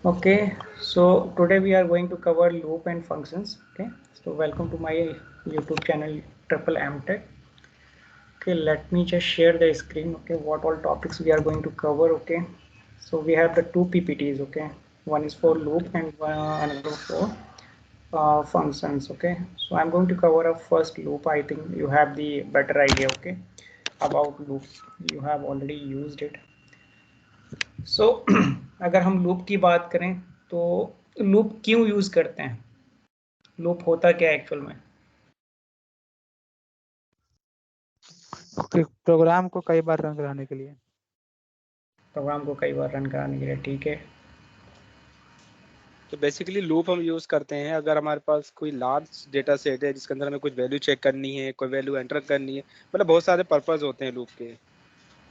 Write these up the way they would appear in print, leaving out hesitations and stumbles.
Okay, so today we are going to cover loop and functions. Okay, so welcome to my YouTube channel Triple M Tech. Okay, let me just share the screen. Okay, what all topics we are going to cover. Okay, so we have the two PPTs. Okay, one is for loop and another for functions. Okay, so I'm going to cover a first loop. I think you have the better idea. Okay, about loop. You have already used it. सो अगर हम loop की बात करें तो loop क्यों use करते हैं, loop होता क्या है एक्चुअल में। प्रोग्राम को कई बार रन कराने के लिए। प्रोग्राम को कई बार रन कराने के लिए, ठीक है। तो बेसिकली लूप हम यूज करते हैं अगर हमारे पास कोई लार्ज डेटा सेट है जिसके अंदर हमें कुछ वैल्यू चेक करनी है, कोई वैल्यू एंटर करनी है, मतलब बहुत सारे पर्पस होते हैं लूप के।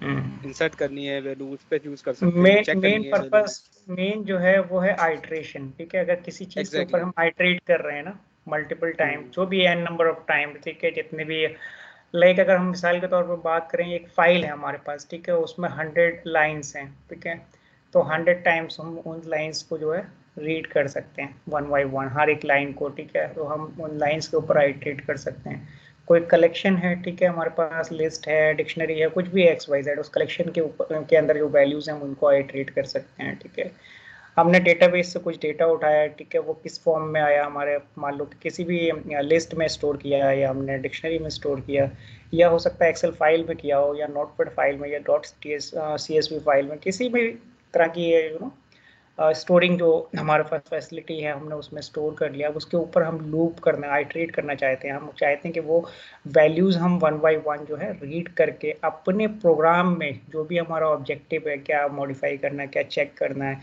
इंसर्ट करनी है वैल्यू, उस पे यूज कर सकते हैं, चेक मेन करनी है वैल्यू। पर्पस मेन जो है वो है आइट्रेशन, ठीक है। अगर किसी चीज के ऊपर हम आइट्रेट कर रहे हैं ना मल्टीपल टाइम, जो भी एन नंबर ऑफ टाइम, ठीक है, जितने भी लाइक अगर हम मिसाल के तौर पर बात करें, एक फाइल है हमारे पास, ठीक है, उसमें 100 लाइन्स हैं, ठीक है। तो 100 टाइम्स हम उन लाइन्स को जो है रीड कर सकते हैं वन बाई वन, हर एक लाइन को, ठीक है। तो हम उन लाइन्स के ऊपर आइट्रेट कर सकते हैं। कोई कलेक्शन है, ठीक है, हमारे पास लिस्ट है, डिक्शनरी है, कुछ भी एक्स वाई जेड, उस कलेक्शन के ऊपर के अंदर जो वैल्यूज हैं हम उनको आइट्रेट कर सकते हैं, ठीक है। हमने डेटाबेस से कुछ डेटा उठाया, ठीक है, वो किस फॉर्म में आया हमारे, मान लो कि किसी भी लिस्ट में स्टोर किया है, या हमने डिक्शनरी में स्टोर किया, या हो सकता है एक्सेल फाइल में किया हो, या नोटपैड फाइल में, या डॉट CSV फाइल में, किसी भी तरह की यू नो स्टोरिंग जो हमारे पास फैसिलिटी है हमने उसमें स्टोर कर लिया। अब उसके ऊपर हम लूप करना, आइट्रेट करना चाहते हैं। हम चाहते हैं कि वो वैल्यूज हम वन बाई वन जो है रीड करके अपने प्रोग्राम में जो भी हमारा ऑब्जेक्टिव है, क्या मॉडिफाई करना है, क्या चेक करना है,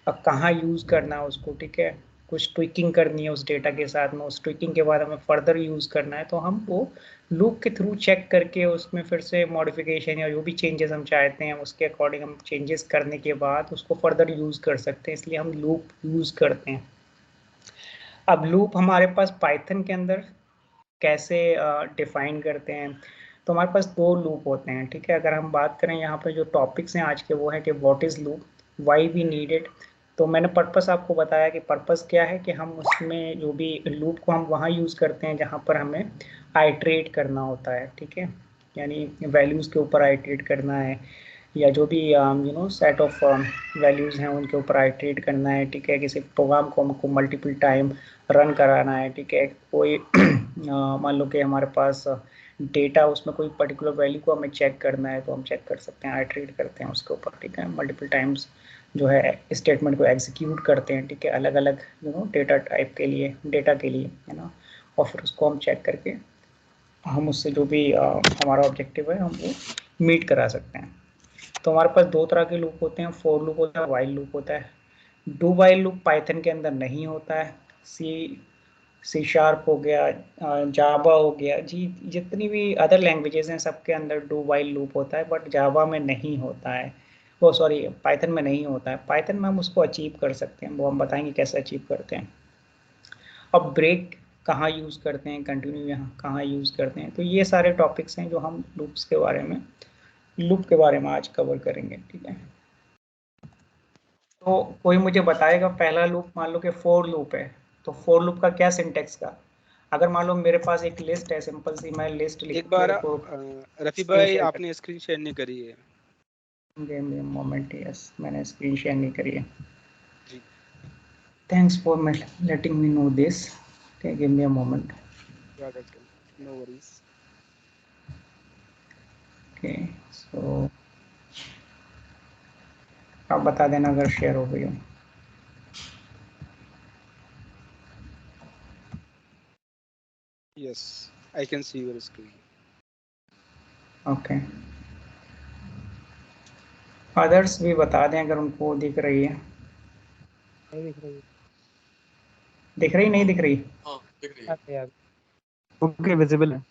कहाँ यूज़ करना है उसको, ठीक है, कुछ ट्विकिंग करनी है उस डेटा के साथ में, उस ट्विकिंग के बाद हमें फर्दर यूज़ करना है, तो हम वो लूप के थ्रू चेक करके उसमें फिर से मॉडिफिकेशन या जो भी चेंजेस हम चाहते हैं उसके अकॉर्डिंग हम चेंजेस करने के बाद उसको फर्दर यूज़ कर सकते हैं, इसलिए हम लूप यूज़ करते हैं। अब लूप हमारे पास पाइथन के अंदर कैसे डिफाइन करते हैं, तो हमारे पास दो लूप होते हैं, ठीक है। अगर हम बात करें यहाँ पे जो टॉपिक्स हैं आज के, वो है कि what is loop, why we need it. तो मैंने पर्पस आपको बताया कि पर्पस क्या है, कि हम उसमें जो भी लूप को हम वहाँ यूज़ करते हैं जहाँ पर हमें आइट्रेट करना होता है, ठीक है, यानी वैल्यूज़ के ऊपर आइट्रेट करना है, या जो भी सेट ऑफ वैल्यूज़ हैं उनके ऊपर आइट्रेट करना है, ठीक है। किसी प्रोग्राम को हमको मल्टीपल टाइम रन कराना है, ठीक है। कोई मान लो कि हमारे पास डेटा, उसमें कोई पर्टिकुलर वैल्यू को हमें चेक करना है, तो हम चेक कर सकते हैं, आइट्रेट करते हैं उसके ऊपर, ठीक है। मल्टीपल टाइम्स जो है स्टेटमेंट को एग्जीक्यूट करते हैं, ठीक है, अलग अलग डेटा टाइप के लिए, डेटा के लिए, है ना। और फिर उसको हम चेक करके हम उससे जो भी हमारा ऑब्जेक्टिव है हम वो मीट करा सकते हैं। तो हमारे पास दो तरह के लूप होते हैं, फोर लूप होता है, वाइल लूप होता है। डू वाइल लूप पाइथन के अंदर नहीं होता है। सी शार्प हो गया, जावा हो गया जी, जितनी भी अदर लैंग्वेजेस हैं सबके अंदर डू वाइल लूप होता है, बट जावा में नहीं होता है, वो सॉरी पाइथन में नहीं होता है। पाइथन में हम उसको अचीव कर सकते हैं, वो हम बताएंगे कैसे अचीव करते हैं। अब ब्रेक कहाँ यूज़ करते हैं, कंटिन्यू यहाँ कहाँ यूज़ करते हैं, तो ये सारे टॉपिक्स हैं जो हम लूप्स के बारे में, लूप के बारे में आज कवर करेंगे, ठीक है। तो कोई मुझे बताएगा, पहला लूप मान लो कि फोर लूप है, तो फोर लूप का क्या सिंटेक्स का, अगर मान लो मेरे पास एक लिस्ट है, सिंपल सी मैं लिस्ट लिख एक बार मेरे को रफी भाई आपने स्क्रीन शेयर नहीं करी है। मोमेंट, यस, मैंने स्क्रीन शेयर नहीं करी है जी। Thanks for letting me know this, give me a moment. No worries. Okay, so आप बता देना अगर शेयर हो गई हो। Yes, I can see your screen. Okay, others भी बता दें अगर उनको दिख रही है। नहीं दिख रही। दिख रही, नहीं दिख रही? हाँ दिख रही है। ओके, विजिबल है।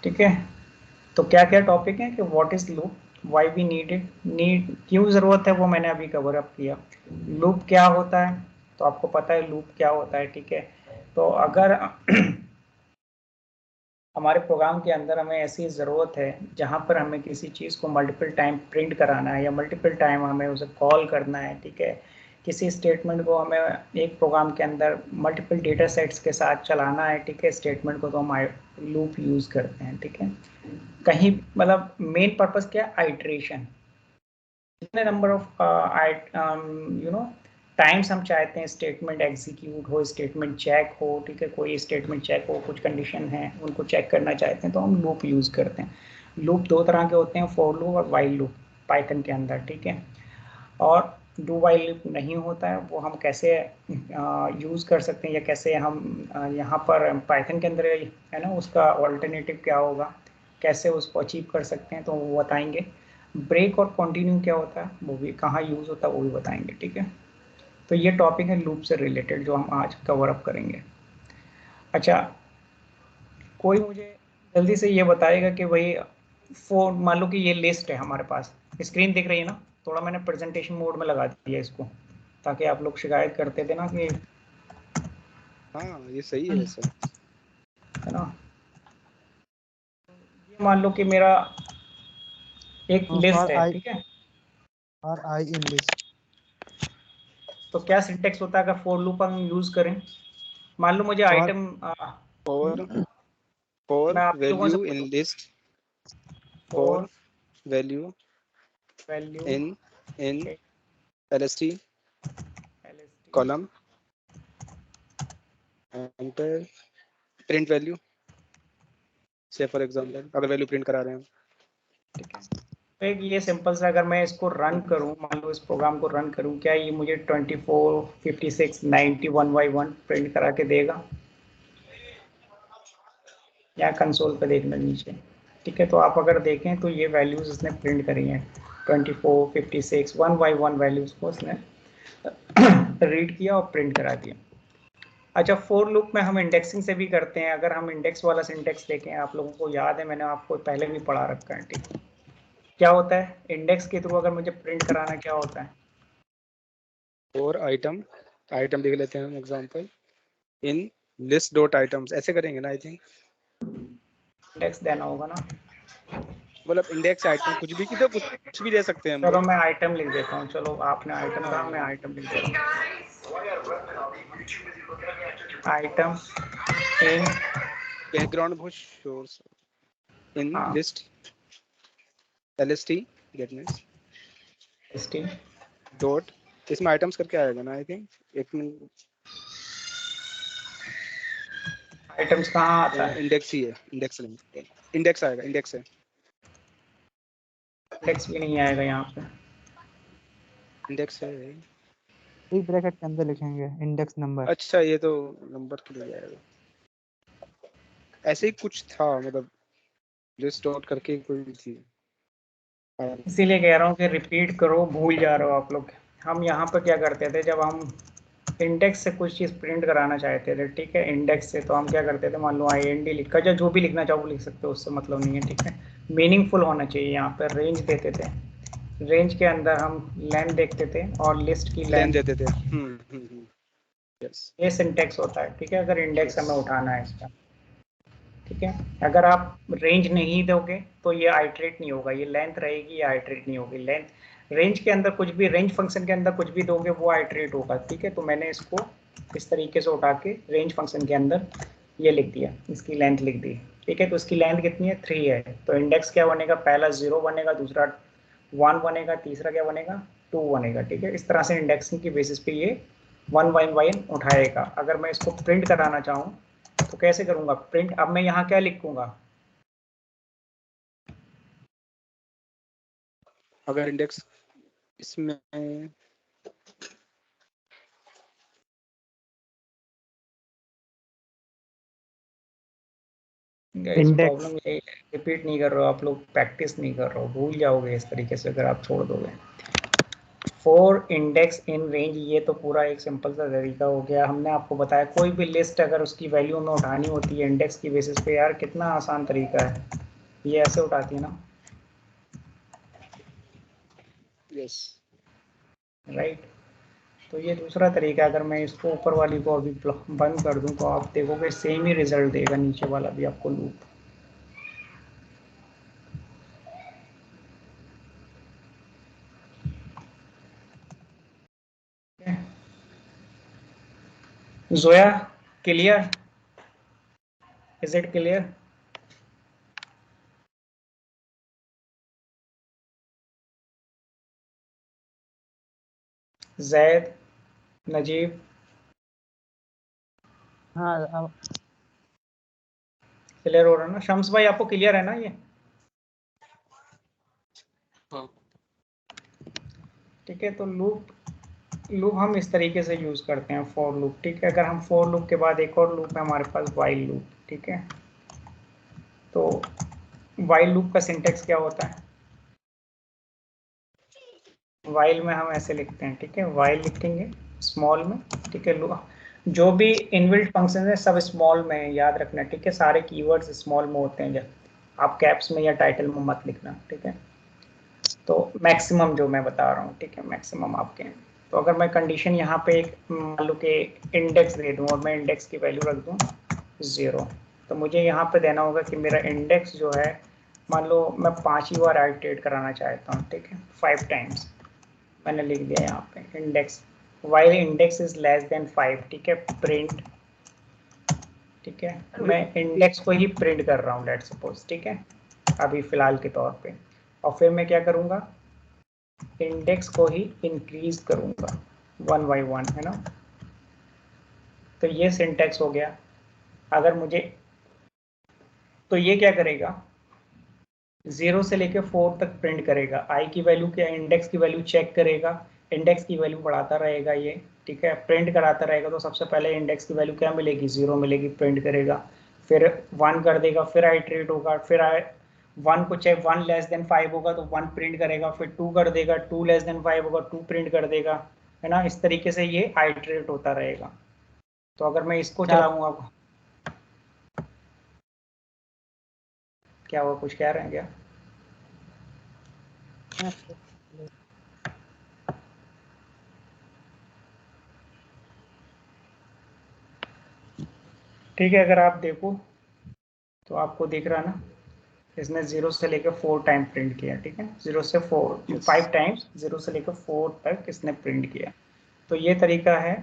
ठीक है, तो क्या क्या टॉपिक है कि what is loop, why we need it, need क्यों ज़रूरत है, वो मैंने अभी कवर अप किया। लूप क्या होता है, तो आपको पता है लूप क्या होता है, ठीक है। तो अगर हमारे प्रोग्राम के अंदर हमें ऐसी ज़रूरत है जहाँ पर हमें किसी चीज़ को मल्टीपल टाइम प्रिंट कराना है या मल्टीपल टाइम हमें उसे कॉल करना है, ठीक है। किसी स्टेटमेंट को हमें एक प्रोग्राम के अंदर मल्टीपल डेटा सेट्स के साथ चलाना है, ठीक है। स्टेटमेंट को तो हम लूप यूज़ करते हैं, ठीक है। कहीं मतलब मेन पर्पस क्या है, आइट्रेशन। कितने नंबर ऑफ टाइम्स हम चाहते हैं स्टेटमेंट एग्जीक्यूट हो, स्टेटमेंट चेक हो, ठीक है। कोई स्टेटमेंट चेक हो, कुछ कंडीशन है उनको चेक करना चाहते हैं तो हम लूप यूज़ करते हैं। लूप दो तरह के होते हैं, फॉर लूप और वाइल लूप पाइथन के अंदर, ठीक है। और डू वाइल लूप नहीं होता है, वो हम कैसे यूज़ कर सकते हैं या कैसे हम यहाँ पर पाइथन के अंदर है ना, उसका ऑल्टरनेटिव क्या होगा, कैसे उसको अचीव कर सकते हैं तो वो बताएंगे। ब्रेक और कंटिन्यू क्या होता है वो भी, कहाँ यूज़ होता है वो भी बताएंगे, ठीक है। तो ये टॉपिक है लूप से रिलेटेड जो हम आज कवर अप करेंगे। अच्छा, कोई मुझे जल्दी से ये बताएगा कि भाई फोर, मान लो कि ये लिस्ट है हमारे पास, स्क्रीन दिख रही है ना, थोड़ा मैंने प्रेजेंटेशन मोड में लगा दिया इसको ताकि आप लोग शिकायत करते थे ना कि, हाँ ये सही है वैसे, है ना। ये मान लो कि मेरा एक लिस्ट है, ठीक है। और आई इन लिस्ट। तो क्या सिंटेक्स होता है अगर फॉर लूप हम यूज करें। मान लो मुझे आइटम, फॉर फॉर मैं आप लोगों से वैल्यू इन पूछूं, list, for for value value in LST LST column enter print value, से फॉर एग्जांपल अगर वैल्यू प्रिंट करा रहे हैं, ठीक है। तो एक ये सिंपल सा, अगर मैं इसको रन करूं, मान लो इस प्रोग्राम को रन करूं, क्या ये मुझे 24 56 90 1 by 1 प्रिंट करा के देगा, या कंसोल पे देखना नीचे, ठीक है। तो आप अगर देखें तो ये वैल्यूज इसने प्रिंट करी हैं, 24 56 1 by 1 वैल्यूज को इसने रीड किया और प्रिंट करा दिया। अच्छा, फोर लूप में हम इंडेक्सिंग से भी करते हैं। अगर हम इंडेक्स वाला सिंटेक्स देखें, आप लोगों को याद है, मैंने आपको पहले भी पढ़ा रखा है, ठीक है। क्या होता है इंडेक्स के थ्रू अगर मुझे प्रिंट कराना, क्या होता है, फॉर आइटम, आइटम लिख लेते हैं हम example in list dot items, ऐसे करेंगे ना आई थिंक, इंडेक्स देना होगा ना। मतलब इंडेक्स आइटम कुछ भी की तो कुछ भी दे सकते हैं हम चलो लोग। मैं आइटम लिख देता हूँ, चलो आपने आइटम कहा, मैं आइटम लिख देता हूँ। आइटम इन, बैकग्राउंड बहुत शोर इन हाँ list LST get means listing, dot, इसमें आइटम्स करके आएगा ना आई थिंक, एक मिनट, आइटम्स कहाँ आता है, इंडेक्स ही है, इंडेक्स नहीं, इंडेक्स आएगा, इंडेक्स है, इंडेक्स भी नहीं आएगा यहाँ पे। इंडेक्स है। एक ब्रैकेट के अंदर लिखेंगे इंडेक्स नंबर। अच्छा ये तो नंबर के लिए आएगा, ऐसे ही कुछ था मतलब लिस्ट डॉट करके कोई थी। इसीलिए कह रहा हूँ कि रिपीट करो, भूल जा रहे हो आप लोग। हम यहाँ पर क्या करते थे, जब हम इंडेक्स से कुछ चीज़ प्रिंट कराना चाहते थे, ठीक है, इंडेक्स से, तो हम क्या करते थे, मान लो IND लिखा, या जो भी लिखना चाहो वो लिख सकते हो, उससे मतलब नहीं है, ठीक है। मीनिंगफुल होना चाहिए, यहाँ पर रेंज देते थे, रेंज के अंदर हम लेंथ देखते थे और लिस्ट की लेन लेंथ, देते थे, यस ये सिंटेक्स होता है, ठीक है। अगर इंडेक्स यस, हमें उठाना है इसका, ठीक है। अगर आप रेंज नहीं दोगे तो ये आइट्रेट नहीं होगा, ये लेंथ रहेगी, ये आइट्रेट नहीं होगी। लेंथ, रेंज के अंदर कुछ भी, रेंज फंक्शन के अंदर कुछ भी दोगे वो आइट्रेट होगा, ठीक है। तो मैंने इसको इस तरीके से उठा के रेंज फंक्शन के अंदर ये लिख दिया, इसकी लेंथ लिख दी, ठीक है। तो इसकी लेंथ कितनी है, 3 है। तो इंडेक्स क्या बनेगा, पहला 0 बनेगा, दूसरा 1 बनेगा, तीसरा क्या बनेगा, 2 बनेगा, ठीक है। इस तरह से इंडेक्सिंग की बेसिस पे ये 1 by 1 उठाएगा। अगर मैं इसको प्रिंट कराना चाहूँ तो कैसे करूंगा प्रिंट, अब मैं यहाँ क्या लिखूंगा, अगर इंडेक्स इसमें गाइस इंडेक्स। प्रॉब्लम ये, रिपीट नहीं कर रहे हो आप लोग, प्रैक्टिस नहीं कर रहे हो, भूल जाओगे इस तरीके से अगर आप छोड़ दोगे। फॉर इंडेक्स इन रेंज, ये तो पूरा एक सिंपल सा तरीका हो गया। हमने आपको बताया कोई भी लिस्ट अगर उसकी वैल्यू में उठानी होती है इंडेक्स की बेसिस पे, यार कितना आसान तरीका है, ये ऐसे उठाती है ना, यस, राइट। तो ये दूसरा तरीका, अगर मैं इसको ऊपर वाली को अभी बंद कर दूं तो आप देखोगे सेम ही रिजल्ट देगा नीचे वाला भी आपको loop. Zoya clear? Is it clear? Zaid, Najeeb? हाँ क्लियर हो रहा है ना? शम्स भाई आपको क्लियर है ना ये? हाँ। ठीक है, तो लूप हम इस तरीके से यूज करते हैं, फॉर लूप। ठीक है, अगर हम फॉर लूप के बाद एक और लूप है हमारे पास, वाइल लूप। ठीक है, तो वाइल लूप का सिंटेक्स क्या होता है? वाइल में हम ऐसे लिखते हैं, ठीक है, वाइल लिखेंगे स्मॉल में। ठीक है, जो भी इनबिल्ट फंक्शन है सब स्मॉल में है, याद रखना। ठीक है, सारे कीवर्ड्स स्मॉल में होते हैं, जब आप कैप्स में या टाइटल में मत लिखना। ठीक है, तो मैक्सिमम जो मैं बता रहा हूँ, ठीक है, मैक्सिमम आपके हैं। तो अगर मैं कंडीशन यहाँ पे एक मान लो कि इंडेक्स दे दूँ और मैं इंडेक्स की वैल्यू रख दूँ 0, तो मुझे यहाँ पे देना होगा कि मेरा इंडेक्स जो है, मान लो मैं 5 ही बार आइटरेट कराना चाहता हूँ। ठीक है, 5 टाइम्स मैंने लिख दिया यहाँ पे index, while index is less than 5। ठीक है, प्रिंट। ठीक है, मैं इंडेक्स को ही प्रिंट कर रहा हूँ, लेट्स सपोज। ठीक है, अभी फिलहाल के तौर पे। और फिर मैं क्या करूँगा, इंडेक्स को ही इंक्रीज करूँगा 1 by 1, है ना? तो ये सिंटेक्स हो गया। अगर मुझे, तो ये क्या करेगा, 0 से लेकर 4 तक प्रिंट करेगा। आई की वैल्यू क्या, इंडेक्स की वैल्यू चेक करेगा, इंडेक्स की वैल्यू बढ़ाता रहेगा ये। ठीक है, प्रिंट कराता रहेगा। तो सबसे पहले इंडेक्स की वैल्यू क्या मिलेगी, 0 मिलेगी, प्रिंट करेगा। फिर 1 कर देगा, फिर आइट्रेट होगा, फिर 1 को चेक, 1 लेस देन 5 होगा तो 1 प्रिंट करेगा, फिर 2 कर देगा, 2 लेस देन 5 होगा, 2 प्रिंट कर देगा, है ना? इस तरीके से ये आइट्रेट होता रहेगा। तो अगर मैं इसको चलाऊंगा, क्या हुआ, कुछ कह रहे हैं क्या? ठीक है, अगर आप देखो तो आपको दिख रहा ना, इसने 0 से लेकर 4 टाइम प्रिंट किया। ठीक है, 0 से 4, 5 टाइम्स 0 से लेकर 4 तक इसने प्रिंट किया। तो ये तरीका है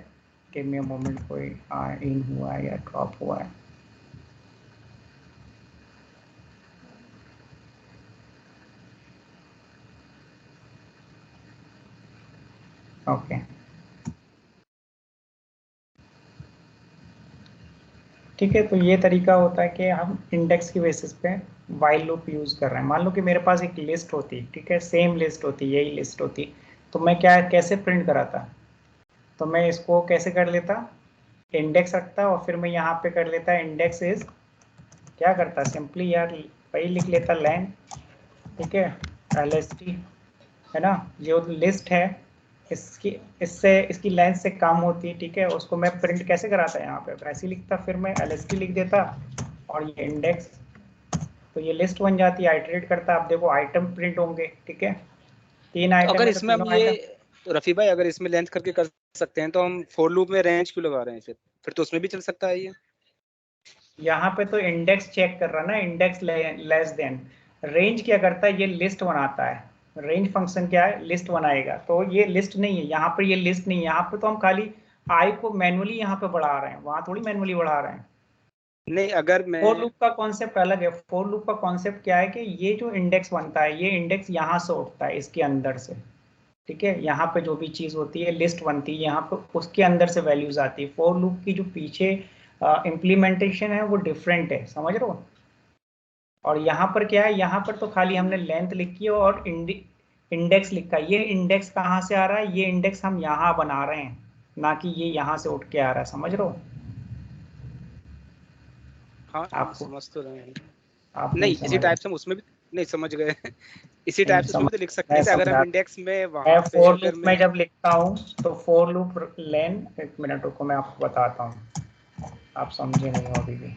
कि मे मोमेंट कोई इन हुआ है या ड्रॉप हुआ है। ओके, ठीक है, तो ये तरीका होता है कि हम इंडेक्स की बेसिस पे वाइल लूप यूज कर रहे हैं। मान लो कि मेरे पास एक लिस्ट होती, ठीक है, सेम लिस्ट होती, यही लिस्ट होती, तो मैं क्या कैसे प्रिंट कराता, तो मैं इसको कैसे कर लेता, इंडेक्स रखता और फिर मैं यहाँ पे कर लेता इंडेक्स इज, क्या करता, सिंपली यार वही लिख लेता लेन। ठीक है, lst, है ना? जो लिस्ट है इसकी, इससे इसकी लेंथ से कम होती है। ठीक है, उसको मैं प्रिंट कैसे कराता है, यहाँ पे ऐसे ही लिखता, फिर मैं lst लिख देता और ये इंडेक्स, तो ये लिस्ट बन जाती है, आइटरेट करता। आप देखो आइटम प्रिंट होंगे। ठीक है, 3 तो आइटम अगर है तो इसमें हम तीनों ये, आइटम। तो रफी भाई अगर इसमें लेंथ करके कर सकते हैं तो हम फॉर लूप में रेंज क्यों लगा रहे हैं? फिर तो उसमें भी चल सकता है ये। यहाँ पे तो इंडेक्स चेक कर रहा ना, इंडेक्स लेस देन। रेंज क्या करता है, ये लिस्ट बनाता है। रेंज फंक्शन क्या है, लिस्ट बनाएगा। तो ये लिस्ट नहीं है, यहाँ पर ये लिस्ट नहीं है। यहाँ पे तो हम खाली आई को मैनुअली यहाँ पे बढ़ा रहे हैं, वहां थोड़ी मैनुअली बढ़ा रहे हैं। नहीं, अगर मैं, फोर लूप का कॉन्सेप्ट अलग है। फोर लूप का कॉन्सेप्ट क्या है कि ये जो इंडेक्स बनता है, ये इंडेक्स यहाँ से उठता है, इसके अंदर से। ठीक है, यहाँ पे जो भी चीज होती है, लिस्ट बनती है यहाँ पे, उसके अंदर से वैल्यूज आती है। फोर लूप की जो पीछे इम्प्लीमेंटेशन है वो डिफरेंट है, समझ रहे हो? और यहाँ पर क्या है, यहाँ पर तो खाली हमने लेंथ लिखी है और इंडेक्स लिखा है। ये इंडेक्स कहाँ से आ रहा है, ये इंडेक्स हम यहाँ बना रहे हैं, ना कि ये यहाँ से उठ के आ रहा है, समझ रहे हो? हाँ आपको, समझ तो रहे हैं। आप नहीं नहीं, इसी समझ रहे। टाइप से हम उसमें भी नहीं समझ गए। इसी नहीं टाइप से उसमें समझ, भी तो लिख सकते मैं हैं थे, अगर हम समझा, इंडेक्स में मैं वहां पे फोर अगर लूप मैं, में जब लिखता हूँ तो फोर लूप लेन, एक मिनट रुको मैं आपको बताता हूँ, आप समझे नहीं हो अभी भी,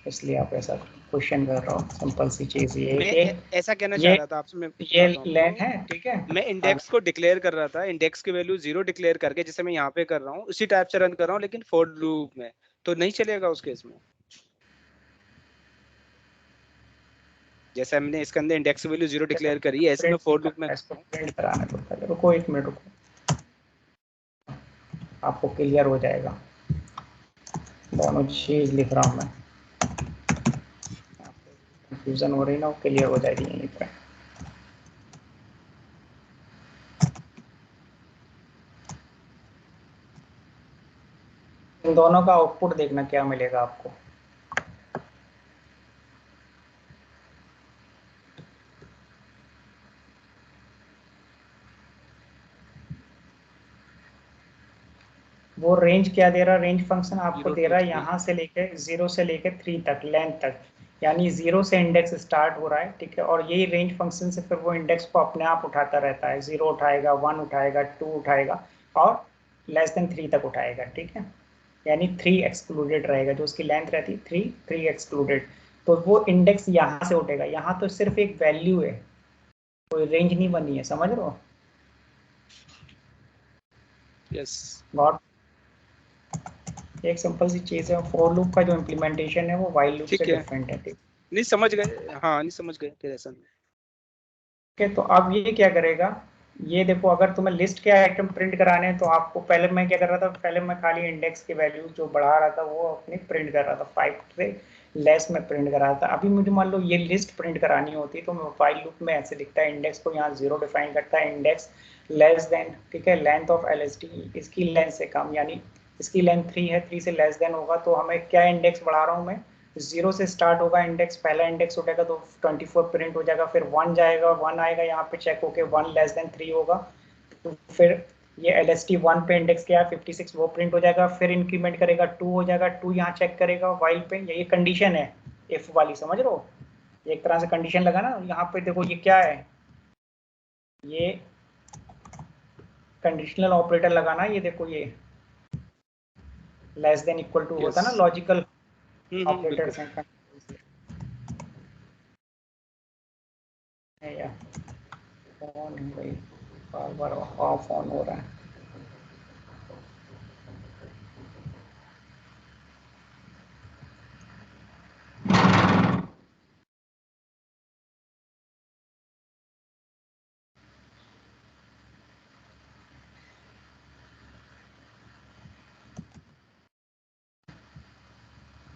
इसलिए आप ऐसा क्वेश्चन कर रहे हो। सिंपल सी चीज ये है मैं कि ऐसा कहना चाह ये रहा था आपसे, मैं ये बताता हूँ लेन आपको। है। ठीक है, मैं इंडेक्स को डिक्लेयर कर रहा था, इंडेक्स की वैल्यू 0 डिक्लेयर करके, जैसे मैं यहाँ पे कर रहा हूँ उसी टाइप से रन कर रहा हूँ, लेकिन फॉर लूप में तो नहीं चलेगा उस केस में। जैसे हमने इसके अंदर इंडेक्स की वैल्यू 0 डिक्लेयर करी है, ऐसे मैं प्रिंट नहीं फॉर लूप में, करना, इसको प्रिंट कराने दो पहले, रुको एक मिनट रुको, आपको क्लियर हो जाएगा। दोनों चीज लिख रहा हूँ मैं, कंफ्यूजन हो रही ना, वो क्लियर हो जाएगी यहीं पर। इन दोनों का आउटपुट देखना क्या मिलेगा आपको। वो रेंज क्या दे रहा, रेंज फंक्शन आपको 0 दे to रहा है 3। यहाँ से लेके 0 से लेके 3 तक, लेंथ तक, यानी 0 से इंडेक्स स्टार्ट हो रहा है, ठीक है, और यही रेंज फंक्शन से फिर वो इंडेक्स को अपने आप उठाता रहता है, 0 उठाएगा, 1 उठाएगा, 2 उठाएगा और लेस देन 3 तक उठाएगा, ठीक है, यानी 3 एक्सक्लूडेड रहेगा, जो उसकी लेंथ रहती है 3 एक्सक्लूडेड। तो वो इंडेक्स यहाँ से उठेगा, यहाँ तो सिर्फ एक वैल्यू है, कोई रेंज नहीं बनी है, समझ रहे हो। यस, बहुत एक सिंपल सी चीज है, फॉर लूप का जो इम्प्लीमेंटेशन है वो व्हाइल लूप से ठीक है, डिफरेंट है, ठीक नहीं समझ गए, हाँ नहीं समझ गए फिर ऐसा। है। तो अब ये क्या करेगा, ये देखो, अगर तुम्हें लिस्ट के आइटम प्रिंट कराने हैं तो आपको, पहले मैं क्या कर रहा था, पहले मैं खाली इंडेक्स की वैल्यू जो बढ़ा रहा था वो अपनी प्रिंट कर रहा था, 5 से लेस में प्रिंट कर रहा था। अभी मुझे मान लो ये लिस्ट प्रिंट करानी होती तो मैं व्हाइल लूप में ऐसे लिखता है, इंडेक्स को यहाँ 0 डिफाइन करता है, इंडेक्स लेस देन, ठीक है, लेंथ ऑफ LST इसकी लेंथ से कम, यानी इसकी लेंथ 3 है, 3 से लेस देन होगा तो हमें क्या इंडेक्स बढ़ा रहा हूँ मैं, 0 से स्टार्ट होगा इंडेक्स, पहला इंडेक्स उठेगा तो 24 प्रिंट हो जाएगा, फिर 1 जाएगा, 1 आएगा यहाँ पे चेक होके 1 लेस देन 3 होगा, तो फिर ये LST 1 पे इंडेक्स क्या है 56 वो प्रिंट हो जाएगा, फिर इंक्रीमेंट करेगा 2 हो जाएगा, 2 यहाँ चेक करेगा व्हाइल पे, ये कंडीशन है इफ वाली, समझ रहे हो, एक तरह से कंडीशन लगा ना यहाँ पे, देखो ये क्या है, ये कंडीशनल ऑपरेटर लगाना, ये देखो ये लेस देन इक्वल टू होता यस, है ना लॉजिकल बिल्कुल। ऑपरेटर्स हैं यार, फोन है भाई, बार बार ऑफ ऑन हो रहा है।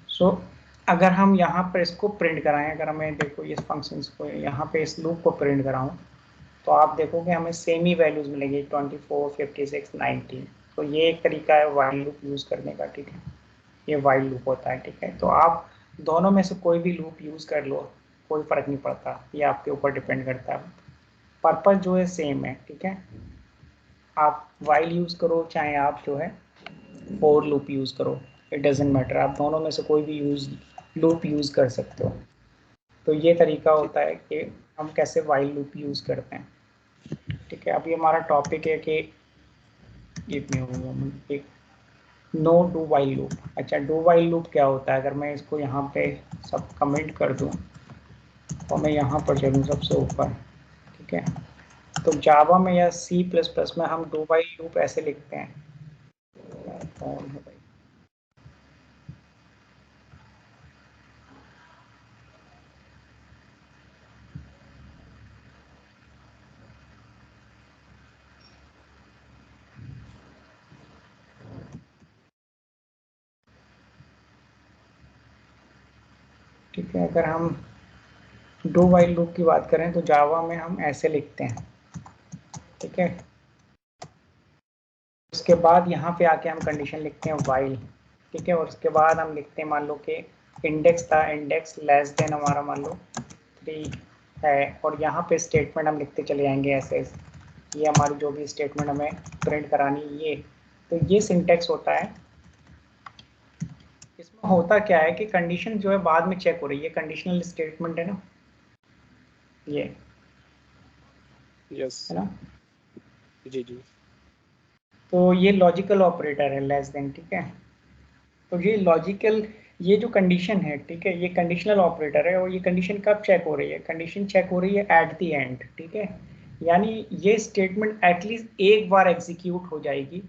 सो अगर हम यहाँ पर इसको प्रिंट कराएं, अगर हमें देखो इस फंक्शंस को यहाँ पे इस लूप को प्रिंट कराऊं तो आप देखोगे हमें सेम ही वैल्यूज मिलेंगी 24, 56, 19। तो ये एक तरीका है व्हाइल लूप यूज करने का, ठीक है, ये व्हाइल लूप होता है, ठीक है। तो आप दोनों में से कोई भी लूप यूज कर लो, कोई फर्क नहीं पड़ता, ये आपके ऊपर डिपेंड करता है, पर्पस जो है सेम है, ठीक है। आप व्हाइल यूज करो चाहे आप जो है फॉर लूप यूज करो, इट डजेंट मैटर, आप दोनों में से कोई भी लूप यूज कर सकते हो। तो ये तरीका ठीक, होता है कि हम कैसे व्हाइल लूप यूज करते हैं, ठीक है। अभी हमारा टॉपिक है कि एक नो डू व्हाइल लूप। अच्छा, डू व्हाइल लूप क्या होता है, अगर मैं इसको यहाँ पे सब कमेंट कर दूँ तो मैं यहाँ पर चलूँ सबसे ऊपर, ठीक है। तो जावा में या C++ में हम डू व्हाइल लूप ऐसे लिखते हैं, कौन है भाई, ठीक है। अगर हम डू व्हाइल लूप की बात करें तो जावा में हम ऐसे लिखते हैं, ठीक है। उसके बाद यहाँ पे आके हम कंडीशन लिखते हैं व्हाइल, ठीक है, और उसके बाद हम लिखते हैं, मान लो कि इंडेक्स था, इंडेक्स लेस देन हमारा मान लो 3 है, और यहाँ पे स्टेटमेंट हम लिखते चले जाएंगे ऐसे, ये हमारी जो भी स्टेटमेंट हमें प्रिंट करानी ये, तो ये सिंटेक्स होता है। इसमें होता क्या है कि कंडीशन जो है बाद में चेक हो रही है, कंडीशनल स्टेटमेंट है ना ये, यस, है ना, जी जी, तो ये लॉजिकल ऑपरेटर है लेस देन, ठीक है। तो ये लॉजिकल, ये जो कंडीशन है, ठीक है, ये कंडीशनल ऑपरेटर है, और ये कंडीशन कब चेक हो रही है, कंडीशन चेक हो रही है एट द एंड, ठीक है, यानी ये स्टेटमेंट एटलीस्ट एक बार एग्जीक्यूट हो जाएगी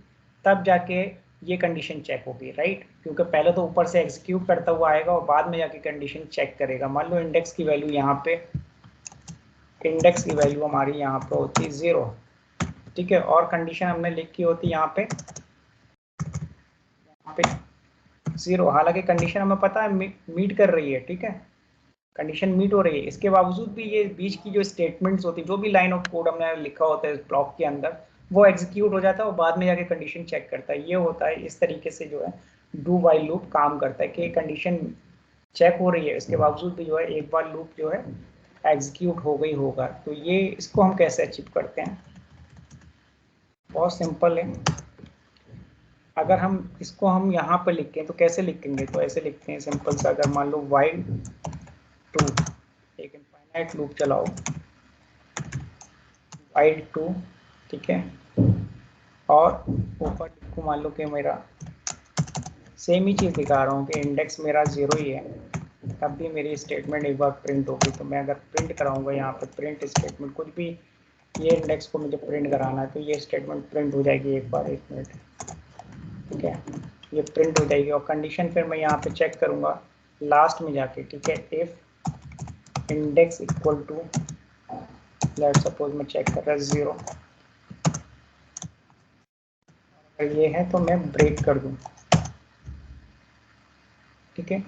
तब जाके ये कंडीशन चेक होगी, राइट, क्योंकि पहले तो ऊपर से एग्जीक्यूट करता हुआ आएगा और बाद में जाके कंडीशन चेक करेगा। मान लो इंडेक्स की वैल्यू यहाँ पे, इंडेक्स की वैल्यू हमारी यहाँ पे होती है 0, ठीक है, और कंडीशन हमने लिखी होती है यहाँ पे 0, हालांकि कंडीशन हमें पता है मीट कर रही है, ठीक है, कंडीशन मीट हो रही है, इसके बावजूद भी ये बीच की जो स्टेटमेंट्स होती है, जो भी लाइन ऑफ कोड हमने लिखा होता है इस ब्लॉक के अंदर, वो एग्जीक्यूट हो जाता है और बाद में जाके कंडीशन चेक करता है। ये होता है, इस तरीके से जो है डू वाइल लूप काम करता है कि कंडीशन चेक हो रही है, इसके बावजूद भी जो है एक बार लूप जो है एग्जीक्यूट हो गई होगा। तो ये इसको हम कैसे अचीव करते हैं, बहुत सिंपल है। अगर हम इसको हम यहाँ पर लिखें तो कैसे लिखेंगे, तो ऐसे लिखते हैं सिंपल सा, अगर मान लो वाइल टू, एक इनफाइनाइट लूप चलाओ, वाइल टू, ठीक है, और ऊपर लिखूँ, मान लो कि मेरा सेम ही चीज़ दिखा रहा हूँ कि इंडेक्स मेरा 0 ही है, तब भी मेरी स्टेटमेंट एक बार प्रिंट होगी। तो मैं अगर प्रिंट कराऊंगा यहाँ पे प्रिंट स्टेटमेंट, कुछ भी ये इंडेक्स को मुझे प्रिंट कराना है, तो ये स्टेटमेंट प्रिंट हो जाएगी एक बार, 1 मिनट, ठीक है, ये प्रिंट हो जाएगी। और कंडीशन फिर मैं यहाँ पे चेक करूँगा लास्ट में जाके, ठीक है, if index equal to, let suppose मैं चेक कर रहा 0, अगर ये है तो मैं ब्रेक कर दूँ, ठीक है।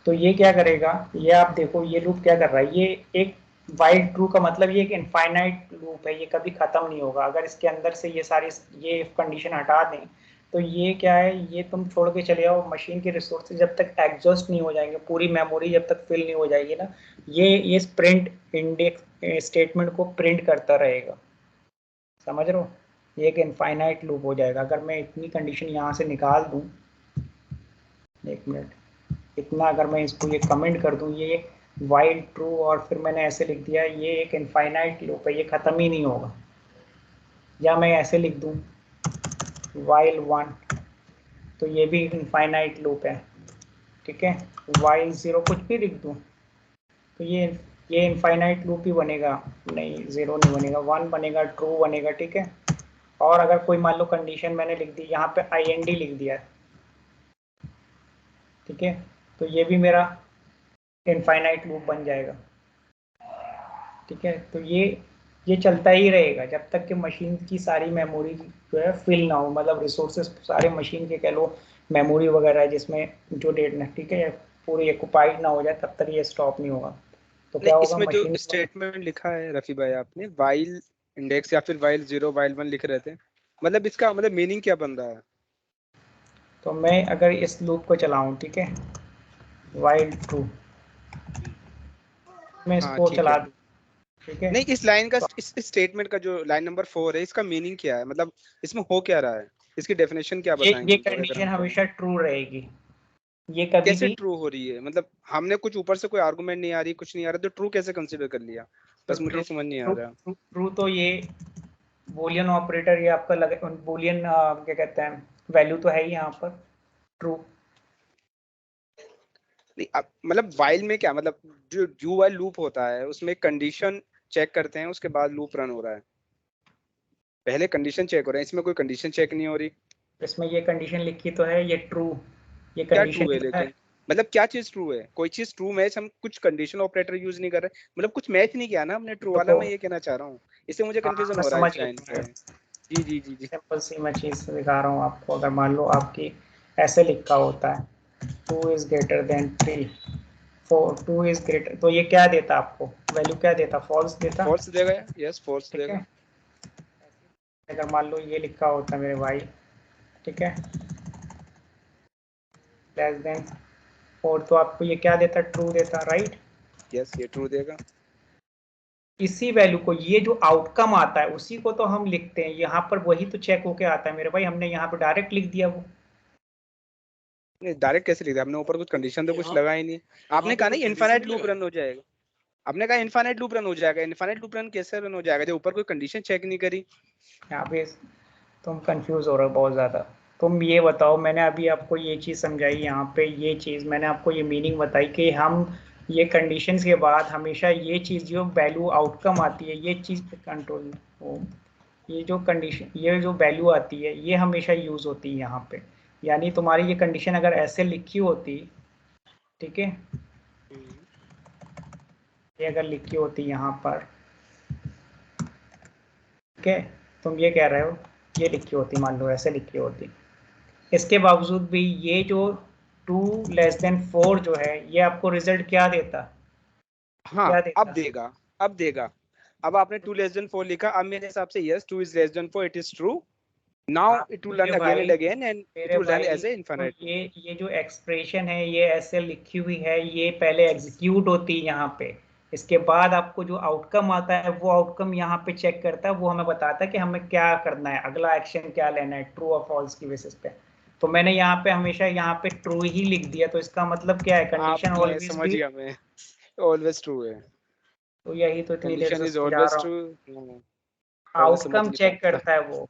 तो ये क्या करेगा, ये आप देखो ये लूप क्या कर रहा है, ये एक वाइल ट्रू का मतलब ये एक इनफाइनाइट लूप है, ये कभी खत्म नहीं होगा। अगर इसके अंदर से ये सारी ये इफ कंडीशन हटा दें तो ये क्या है, ये तुम छोड़ के चले जाओ, मशीन के रिसोर्सेज जब तक एग्जॉस्ट नहीं हो जाएंगे, पूरी मेमोरी जब तक फिल नहीं हो जाएगी ना, ये प्रिंट इंडेक्स स्टेटमेंट को प्रिंट करता रहेगा, समझ रहे हो, ये एक इनफाइनाइट लूप हो जाएगा। अगर मैं इतनी कंडीशन यहाँ से निकाल दूँ, 1 मिनट, इतना अगर मैं इसको ये कमेंट कर दूं, ये वाइल ट्रू, और फिर मैंने ऐसे लिख दिया ये एक इनफाइनाइट लूप है, ये खत्म ही नहीं होगा। या मैं ऐसे लिख दूं वाइल 1, तो ये भी इनफाइनाइट लूप है, ठीक है, वाइल 0 कुछ भी लिख दूं तो ये इनफाइनाइट लूप ही बनेगा, नहीं 0 नहीं बनेगा, 1 बनेगा, ट्रू बनेगा, ठीक है। और अगर कोई मान लो कंडीशन मैंने लिख दी, यहाँ पे IND लिख दिया, ठीक है, तो ये भी मेरा इनफाइनाइट लूप बन जाएगा, ठीक है। तो ये चलता ही रहेगा जब तक कि मशीन की सारी मेमोरी जो है फिल ना हो, मतलब रिसोर्सेस सारे मशीन के कह लो, मेमोरी वगैरह जिसमें जो डेटा, ठीक है, पूरी ऑक्युपाइड ना हो जाए, तब तक ये स्टॉप नहीं होगा। तो नहीं, क्या होगा, इसमें जो मशीन स्टेटमेंट लिखा है रफी भाई आपने, वाइल इंडेक्स या फिर वाइल 0 वाइल 1 लिख रहे थे, मतलब इसका मतलब मीनिंग क्या बन रहा है? तो मैं अगर इस लूप को चलाऊं, ठीक है, वाइल ट्रू, मैं हाँ इसको ठीक चला है। दूं, ठीक है, नहीं, इस लाइन का, तो इस स्टेटमेंट का जो लाइन नंबर 4 है, इसका मीनिंग क्या है, मतलब इसमें हो क्या रहा है, इसकी डेफिनेशन क्या ये बताएंगे हम थोड़ा, अगर कंडीशन हम कहें? हमेशा ट्रू रहेगी, ये कभी कैसे भी। ट्रू हो रही है, मतलब हमने कुछ ऊपर से कोई आर्गुमेंट नहीं आ रही, कुछ नहीं आ रहा, तो ट्रू कैसे कंसीडर कर लिया? तो बस मुझे ट्रू ये समझ नहीं आ ट्रू रहा। ट्रू तो ये बूलियन ऑपरेटर, ये आपका लगे बूलियन, क्या कहते हैं, वैल्यू तो है ही यहाँ पर ट्रू। नहीं, मतलब वाइल में क्या मतलब, जो डू वाइल लूप होता है उसमें कंडीशन चेक करते हैं, उसके बाद लूप रन हो रहा है, पहले कंडीशन चेक हो रहा है, इसमें कोई कंडीशन चेक नहीं हो रही। इसमें ये कंडीशन लिखी तो है, ये ट्रू, ये क्या कंडीशन ट्रू है ही तो है। लेकिन, मतलब क्या चीज ट्रू है, कोई चीज ट्रू मैच, हम कुछ कंडीशन ऑपरेटर यूज नहीं कर रहे, मतलब कुछ मैच नहीं किया ना हमने ट्रू वाला, तो मैं ये कहना चाह रहा हूँ, इससे मुझे हाँ, कंफ्यूजन मैं हो रहा है समझ इस लाइन गया, से। जी जी जी जी। सिंपल सी मैं चीज़ दिखा रहा हूँ आपको। अगर मान लो आपकी ऐसे लिखा होता है 2 is greater than 3, 4, 2 is greater, तो ये क्या देता आपको, वैल्यू क्या देता, फॉल्स देता, फॉल्स देगा, यस फॉल्स ठीक देगा। है। अगर मान लो ये लिखा होता मेरे भाई, ठीक है, लेस देन 4, तो आपको ये क्या देता, ट्रू देता, राइट। यस, ये ट्रू देगा। इसी वैल्यू को, ये जो आउटकम आता है उसी को तो हम लिखते हैं यहाँ पर, वही तो चेक होके आता है मेरे भाई, हमने यहाँ पे डायरेक्ट लिख दिया वो। नहीं, डायरेक्ट कैसे लिख दिया हमने, ऊपर कुछ कंडीशन तो कुछ लगा ही नहीं। आपने कहा नहीं इनफाइनाइट लूप रन हो जाएगा, आपने कहा इनफाइनाइट लूप रन हो जाएगा, इनफाइनाइट लूप रन कैसे रन हो जाएगा जब ऊपर कोई कंडीशन चेक नहीं करी? यहाँ पे तुम कंफ्यूज हो रहे हो बहुत ज़्यादा। तुम ये बताओ, मैंने अभी आपको ये चीज़ समझाई, यहाँ पे ये चीज़ मैंने आपको ये मीनिंग बताई कि हम ये कंडीशंस के बाद हमेशा ये चीज़ जो वैल्यू आउटकम आती है, ये चीज़ पे कंट्रोल हो, ये जो कंडीशन, ये जो वैल्यू आती है, ये हमेशा यूज़ होती है यहाँ पे। यानी तुम्हारी ये कंडीशन अगर ऐसे लिखी होती, ठीक है, ये अगर लिखी होती यहाँ पर, ठीक है, तुम ये कह रहे हो ये लिखी होती, मान लो ऐसे लिखी होती, इसके बावजूद भी ये जो 2<4 जो है ये आपको रिजल्ट क्या देता? हाँ, क्या अब देता? देगा। अब आपने 2<4 लिखा, अब मेरे हिसाब से yes 2 <4 it is true. Now हाँ, इट विल रन मेरे अगेन भाई एंड अगेन एंड इट मेरे विल रन भाई एज ए तो इनफाइनाइट। ये जो एक्सप्रेशन है ये ऐसे लिखी हुई है, ये पहले एग्जीक्यूट होती है यहाँ पे। इसके बाद आपको जो आउटकम आता है वो आउटकम यहाँ पे चेक करता है, वो हमें बताता है कि हमें क्या करना है, अगला एक्शन क्या लेना है, ट्रू और फॉल्स की बेसिस पे। तो मैंने यहाँ पे हमेशा यहाँ पे ट्रू ही लिख दिया, तो इसका मतलब क्या है, कंडीशन आपने ऑलवेज समझ भी। गया, मैं ऑलवेज ट्रू है। तो यही तो इतनी देर कंडीशन से इज समझा ऑलवेज रहा हूँ। ट्रू। और मैं समझ आउटकम नहीं चेक पाता। करता है वो,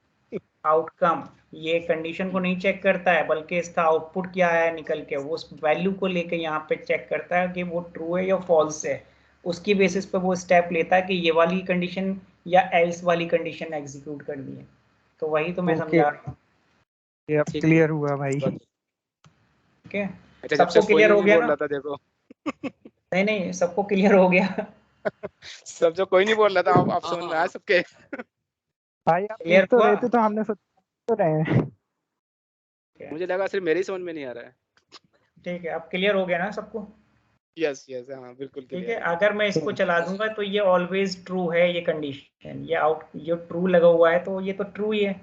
आउटकम। ये कंडीशन को नहीं चेक करता है, बल्कि इसका आउटपुट क्या है निकल के, वो उस वैल्यू को लेके यहाँ पे चेक करता है कि वो ट्रू है या फॉल्स है। उसकी बेसिस पे वो स्टेप लेता है कि ये वाली कंडीशन या एल्स वाली कंडीशन एग्जीक्यूट कर दी है। तो वही तो मैं ओके, समझा रहा हूँ। ये अब ठीक है। क्लियर हुआ भाई। ठीक है, अच्छा, जब सबको तक कोई क्लियर हो नहीं गया बोल ना? रहा था, देखो। नहीं नहीं, सबको क्लियर हो गया। सब जो कोई नहीं बोल रहा था, आप समझ में आया सबके? भाई आप क्लियर पूछ तो हुआ? रहे थे तो हमने सोच तो रहे हैं। मुझे लगा सिर्फ मेरे ही समझ में नहीं आ रहा है। ठीक है, अब क्लियर हो गया ना सबको? यस यस, हाँ बिल्कुल ठीक है, क्लियर है। अगर मैं इसको चला दूंगा तो ये ऑलवेज ट्रू है, ये कंडीशन, ये आउट, ये ट्रू लगा हुआ है तो ये तो ट्रू ही है।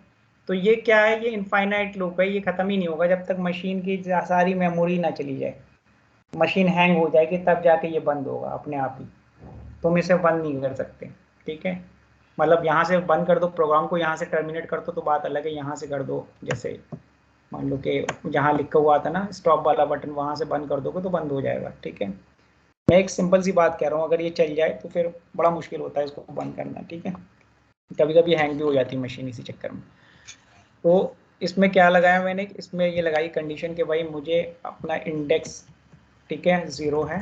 तो ये क्या है, ये इनफाइनाइट लूप है, ये खत्म ही नहीं होगा जब तक मशीन की सारी मेमोरी ना चली जाए। मशीन हैंग हो जाएगी तब जाके ये बंद होगा अपने आप ही। तुम इसे बंद नहीं कर सकते। ठीक है, मतलब यहाँ से बंद कर दो प्रोग्राम को, यहाँ से टर्मिनेट कर दो तो बात अलग है, यहाँ से कर दो जैसे मान लो कि जहाँ लिखा हुआ था ना स्टॉप वाला बटन, वहां से बंद कर दोगे तो बंद हो जाएगा। ठीक है, मैं एक सिंपल सी बात कह रहा हूँ, अगर ये चल जाए तो फिर बड़ा मुश्किल होता है इसको बंद करना। ठीक है, कभी कभी हैंग भी हो जाती है मशीन इसी चक्कर में। तो इसमें क्या लगाया मैंने, इसमें ये लगाई कंडीशन कि भाई मुझे अपना इंडेक्स, ठीक है, 0 है।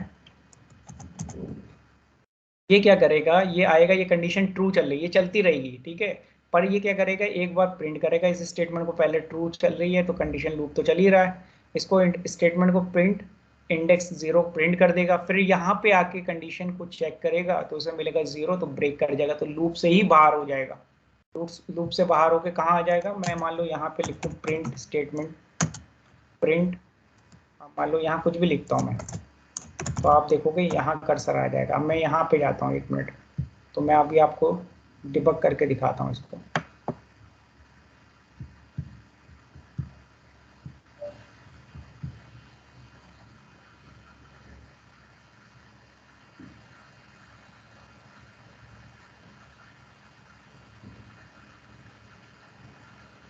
ये क्या करेगा, ये आएगा, ये कंडीशन ट्रू चल रही है, चलती रहेगी। ठीक है, पर ये क्या करेगा, एक बार प्रिंट करेगा इस स्टेटमेंट को, पहले ट्रू चल रही है तो कंडीशन लूप तो चल ही रहा है, इसको स्टेटमेंट को प्रिंट इंडेक्स 0 प्रिंट कर देगा, फिर यहाँ पे आके कंडीशन को चेक करेगा तो उसे मिलेगा 0 तो ब्रेक कर जाएगा, तो लूप से ही बाहर हो जाएगा। लूप से बाहर होके कहाँ आ जाएगा, मैं मान लो यहाँ पे लिखूँ प्रिंट स्टेटमेंट, प्रिंट, मान लो यहाँ कुछ भी लिखता हूँ मैं, तो आप देखोगे यहाँ कर्सर आ जाएगा। अब मैं यहाँ पे जाता हूँ, 1 मिनट, तो मैं अभी आपको डिबग करके दिखाता हूँ इसको।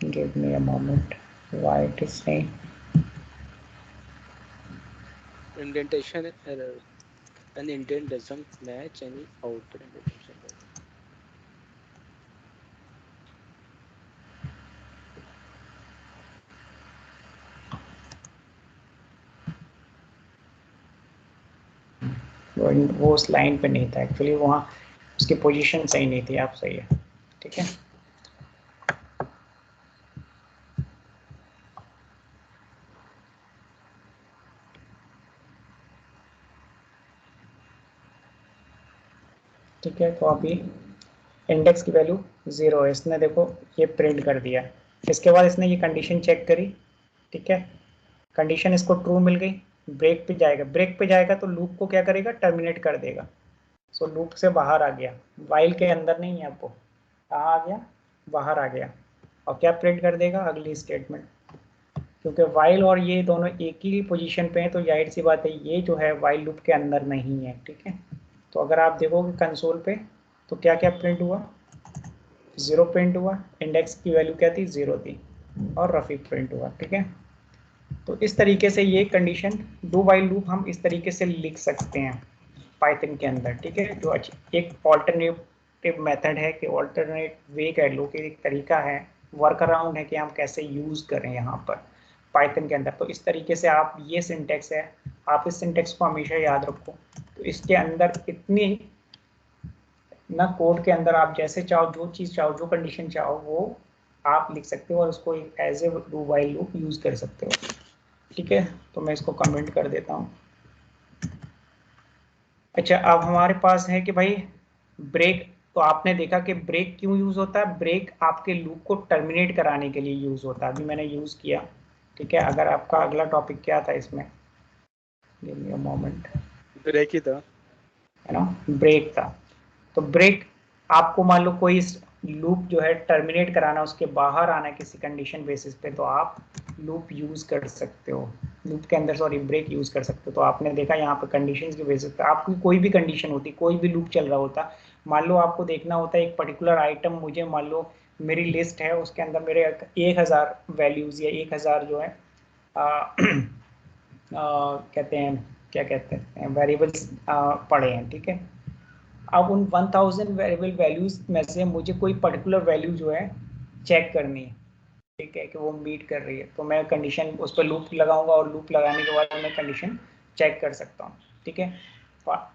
Give me a moment. Why it is saying? Indentation error. An indent doesn't match any outer indentation. वो उस लाइन पे नहीं था एक्चुअली, वहाँ उसकी पोजीशन सही नहीं थी। आप सही है, ठीक है। ठीक है, तो अभी इंडेक्स की वैल्यू 0 है, इसने देखो ये प्रिंट कर दिया। इसके बाद इसने ये कंडीशन चेक करी, ठीक है, कंडीशन इसको ट्रू मिल गई, ब्रेक पे जाएगा, ब्रेक पे जाएगा तो लूप को क्या करेगा, टर्मिनेट कर देगा। सो लूप से बाहर आ गया, वाइल के अंदर नहीं है, आपको कहाँ आ गया, बाहर आ गया। और क्या प्रिंट कर देगा, अगली स्टेटमेंट, क्योंकि वाइल और ये दोनों एक ही पोजीशन पे हैं तो जाहिर सी बात है ये जो है वाइल लूप के अंदर नहीं है। ठीक है, तो अगर आप देखोगे कंसोल पे तो क्या क्या प्रिंट हुआ, 0 प्रिंट हुआ, इंडेक्स की वैल्यू क्या थी, 0 थी, और रफीक प्रिंट हुआ। ठीक है, तो इस तरीके से ये कंडीशन डू वाइल लूप हम इस तरीके से लिख सकते हैं पाइथन के अंदर। ठीक है, जो एक ऑल्टरनेटिव मेथड है कि ऑल्टरनेट वे कह लो कि एक तरीका है, वर्क अराउंड है कि हम कैसे यूज करें यहाँ पर पाइथन के अंदर। तो इस तरीके से आप, ये सिंटेक्स है, आप इस सिंटेक्स को हमेशा याद रखो। तो इसके अंदर इतनी ना, कोड के अंदर आप जैसे चाहो, जो चीज़ चाहो, जो कंडीशन चाहो वो आप लिख सकते हो और उसको एक as a do while loop use कर सकते हो। ठीक है, तो मैं इसको कमेंट कर देता हूँ। अच्छा, अब हमारे पास है कि भाई ब्रेक, तो आपने देखा कि ब्रेक क्यों यूज होता है, ब्रेक आपके लूप को टर्मिनेट कराने के लिए यूज होता है। अभी मैंने यूज किया, ठीक है। अगर आपका अगला टॉपिक क्या था इसमें, give me a moment, break ही था, है ना, ब्रेक था। तो ब्रेक आपको मान लो कोई लूप जो है टर्मिनेट कराना, उसके बाहर आना है किसी कंडीशन बेसिस पे, तो आप लूप यूज कर सकते हो, लूप के अंदर सॉरी ब्रेक यूज कर सकते हो। तो आपने देखा यहाँ पे कंडीशंस के बेसिस पे आपकी कोई भी कंडीशन होती, कोई भी लूप चल रहा होता, मान लो आपको देखना होता है एक पर्टिकुलर आइटम, मुझे मान लो मेरी लिस्ट है उसके अंदर मेरे 1000 वैल्यूज या 1000 जो है कहते हैं, क्या कहते हैं, वेरिएबल्स पड़े हैं, ठीक है। अब उन 1000 वेरिएबल वैल्यूज में से मुझे कोई पर्टिकुलर वैल्यू जो है चेक करनी है, ठीक है, कि वो मीट कर रही है, तो मैं कंडीशन उस पर लूप लगाऊंगा और लूप लगाने के बाद मैं कंडीशन चेक कर सकता हूँ, ठीक है।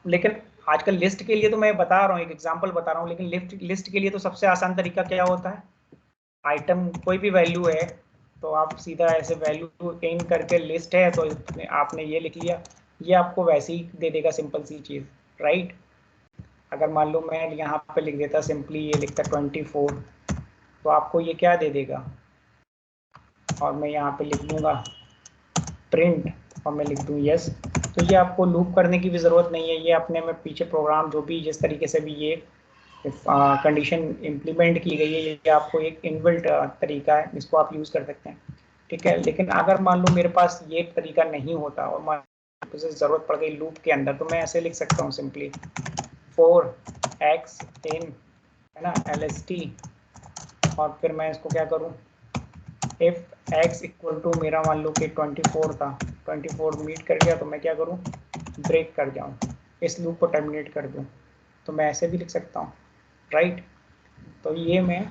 लेकिन आजकल लिस्ट के लिए तो मैं बता रहा हूँ, एक एग्जांपल बता रहा हूँ, लेकिन लिस्ट के लिए तो सबसे आसान तरीका क्या होता है, आइटम कोई भी वैल्यू है तो आप सीधा ऐसे वैल्यू इन करके, लिस्ट है तो आपने ये लिख लिया, ये आपको वैसे ही दे देगा, सिंपल सी चीज़, राइट। अगर मान लो मैं यहाँ पे लिख देता सिंपली, ये लिखता 24, तो आपको ये क्या दे देगा, और मैं यहाँ पे लिख दूंगा प्रिंट और मैं लिख दूँ यस, तो ये आपको लूप करने की भी ज़रूरत नहीं है, ये अपने में पीछे प्रोग्राम जो भी जिस तरीके से भी ये कंडीशन इम्प्लीमेंट की गई है, ये आपको एक इनबिल्ट तरीका है, इसको आप यूज़ कर सकते हैं, ठीक है। लेकिन अगर मान लो मेरे पास ये तरीका नहीं होता और मान मुझे ज़रूरत पड़ गई लूप के अंदर, तो मैं ऐसे लिख सकता हूँ सिंपली 4x in, है ना, LST, और फिर मैं इसको क्या करूँ, इफ x इक्वल टू मेरा मान लो कि 24 था, 24 मीट कर गया, तो मैं क्या करूँ, ब्रेक कर जाऊँ, इस लूप को टर्मिनेट कर दूँ, तो मैं ऐसे भी लिख सकता हूँ, राइट। तो ये मैं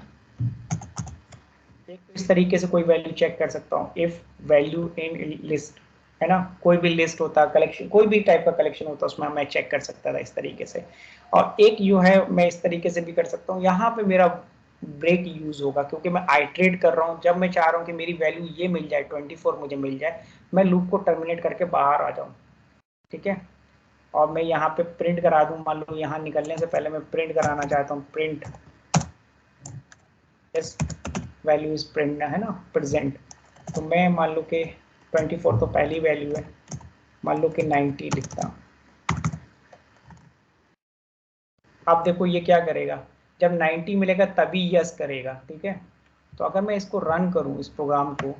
एक इस तरीके से कोई वैल्यू चेक कर सकता हूँ, इफ वैल्यू इन लिस्ट, है ना, कोई भी लिस्ट होता, कलेक्शन, कोई भी टाइप का कलेक्शन होता, उसमें मैं चेक कर सकता था इस तरीके से। और एक यू है मैं इस तरीके से भी कर सकता हूँ, यहाँ पे मेरा ब्रेक यूज होगा क्योंकि मैं आइट्रेट कर रहा हूँ, जब मैं चाह रहा हूँ कि मेरी वैल्यू ये मिल जाए 24 मुझे मिल जाए, मैं लूप को टर्मिनेट करके बाहर आ जाऊँ, ठीक है। और मैं यहाँ पे प्रिंट करा दूँ, मान लो यहाँ निकलने से पहले मैं प्रिंट कराना चाहता हूँ, print yes value is print, है ना, प्रेजेंट, तो मैं मान लो कि 24 तो पहली वैल्यू है, मान लो कि 90 लिखता हूँ। अब देखो ये क्या करेगा, जब 90 मिलेगा तभी यस करेगा, ठीक है। तो अगर मैं इसको रन करूँ इस प्रोग्राम को,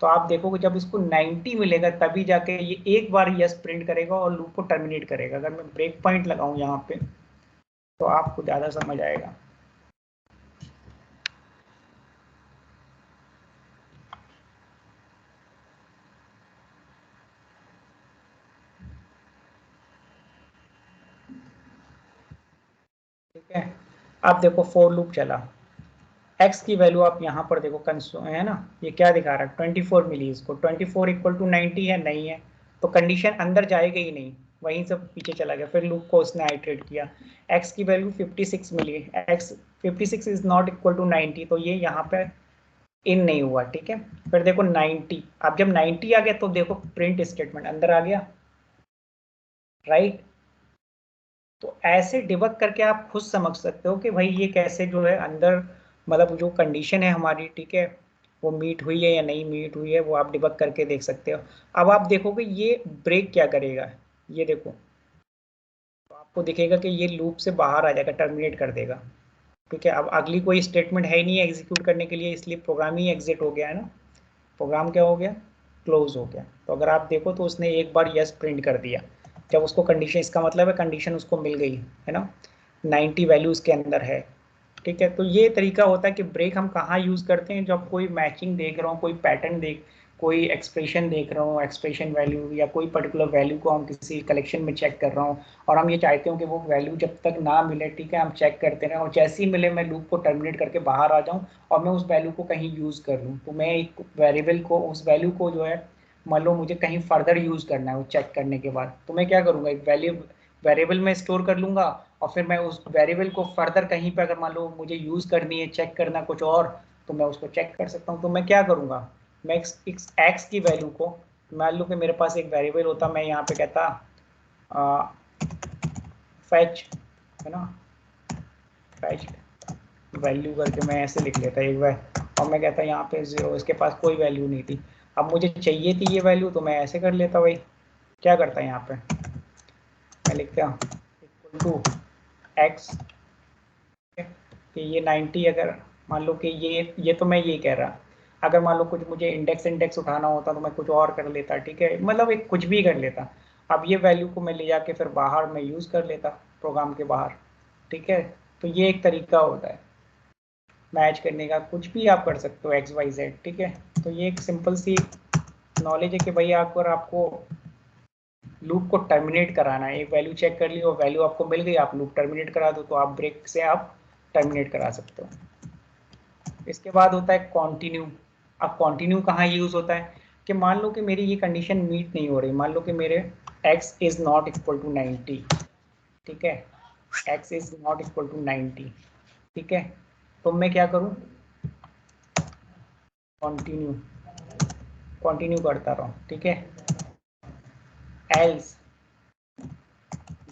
तो आप देखोगे जब इसको 90 मिलेगा तभी जाके ये एक बार यस प्रिंट करेगा और लूप को टर्मिनेट करेगा। अगर मैं ब्रेक पॉइंट लगाऊं यहाँ पे तो आपको ज़्यादा समझ आएगा। ठीक है, आप देखो फॉर लूप चला, x की वैल्यू आप यहाँ पर देखो है ना, ये क्या दिखा रहा है, 24 मिली इसको, 24 इक्वल टू 90 है, नहीं है, तो कंडीशन अंदर जाएगा ही नहीं, वहीं से पीछे चला गया, फिर लूप को उसने आइट्रेट किया, x की वैल्यू 56 मिली, x 56 is not equal to 90, तो ये यहाँ पे इन नहीं हुआ, ठीक है। फिर देखो 90, अब जब 90 आ गया तो देखो प्रिंट स्टेटमेंट अंदर आ गया, राइट। तो ऐसे डिबग करके आप खुद समझ सकते हो कि भाई ये कैसे जो है अंदर, मतलब जो कंडीशन है हमारी, ठीक है, वो मीट हुई है या नहीं मीट हुई है, वो आप डिबग करके देख सकते हो। अब आप देखोगे ये ब्रेक क्या करेगा, ये देखो, तो आपको दिखेगा कि ये लूप से बाहर आ जाएगा, टर्मिनेट कर देगा, ठीक है। अब अगली कोई स्टेटमेंट है ही नहीं एग्जीक्यूट करने के लिए, इसलिए प्रोग्राम ही एग्जिट हो गया, है ना, प्रोग्राम क्या हो गया, क्लोज हो गया। तो अगर आप देखो तो उसने एक बार यस प्रिंट कर दिया जब उसको कंडीशन, इसका मतलब है कंडीशन उसको मिल गई, है ना, 90 वैल्यू उसके अंदर है, ठीक है। तो ये तरीका होता है कि ब्रेक हम कहाँ यूज़ करते हैं, जब कोई मैचिंग देख रहा हूँ, कोई पैटर्न देख, कोई एक्सप्रेशन देख रहा हूँ, एक्सप्रेशन वैल्यू या कोई पर्टिकुलर वैल्यू को हम किसी कलेक्शन में चेक कर रहा हूँ, और हम ये चाहते हो कि वो वैल्यू जब तक ना मिले, ठीक है, हम चेक करते रहें, और जैसे ही मिले मैं लूप को टर्मिनेट करके बाहर आ जाऊँ और मैं उस वैल्यू को कहीं यूज़ कर लूँ। तो मैं एक वेरिएबल को, उस वैल्यू को जो है, मान लो मुझे कहीं फर्दर यूज़ करना है वो चेक करने के बाद, तो मैं क्या करूँगा, एक वेरिएबल में स्टोर कर लूँगा, और फिर मैं उस वेरिएबल को फर्दर कहीं पे अगर मान लो मुझे यूज़ करनी है, चेक करना कुछ और, तो मैं उसको चेक कर सकता हूँ। तो मैं क्या करूँगा, मैं एक्स की वैल्यू को, मान लो कि मेरे पास एक वेरिएबल होता, मैं यहाँ पे कहता फैच, है ना, फैच वैल्यू करके मैं ऐसे लिख लेता एक बार, और मैं कहता यहाँ पे 0, इसके पास कोई वैल्यू नहीं थी, अब मुझे चाहिए थी ये वैल्यू, तो मैं ऐसे कर लेता भाई। क्या करता है यहाँ पे, मैं लिखता हूँ इक्वल टू एक्स, कि ये 90, अगर मान लो कि ये तो मैं ये कह रहा, अगर मान लो कुछ मुझे इंडेक्स उठाना होता तो मैं कुछ और कर लेता, ठीक है, मतलब एक कुछ भी कर लेता। अब ये वैल्यू को मैं ले जाके फिर बाहर में यूज़ कर लेता प्रोग्राम के बाहर, ठीक है। तो ये एक तरीका होता है मैच करने का, कुछ भी आप कर सकते हो एक्स वाई जेड, ठीक है। तो ये एक सिंपल सी नॉलेज है कि भाई अगर आपको लूप को टर्मिनेट कराना है, एक वैल्यू चेक कर ली और वैल्यू आपको मिल गई, आप लूप टर्मिनेट करा दो, तो आप ब्रेक से आप टर्मिनेट करा सकते हो। इसके बाद होता है कॉन्टिन्यू। अब कॉन्टिन्यू कहाँ यूज होता है, कि मान लो कि मेरी ये कंडीशन मीट नहीं हो रही, मान लो कि मेरे x is not equal to 90, ठीक है, x is not equal to 90, ठीक है। तो मैं क्या करूँ, कॉन्टिन्यू कंटिन्यू करता रहूँ, ठीक है। एल्स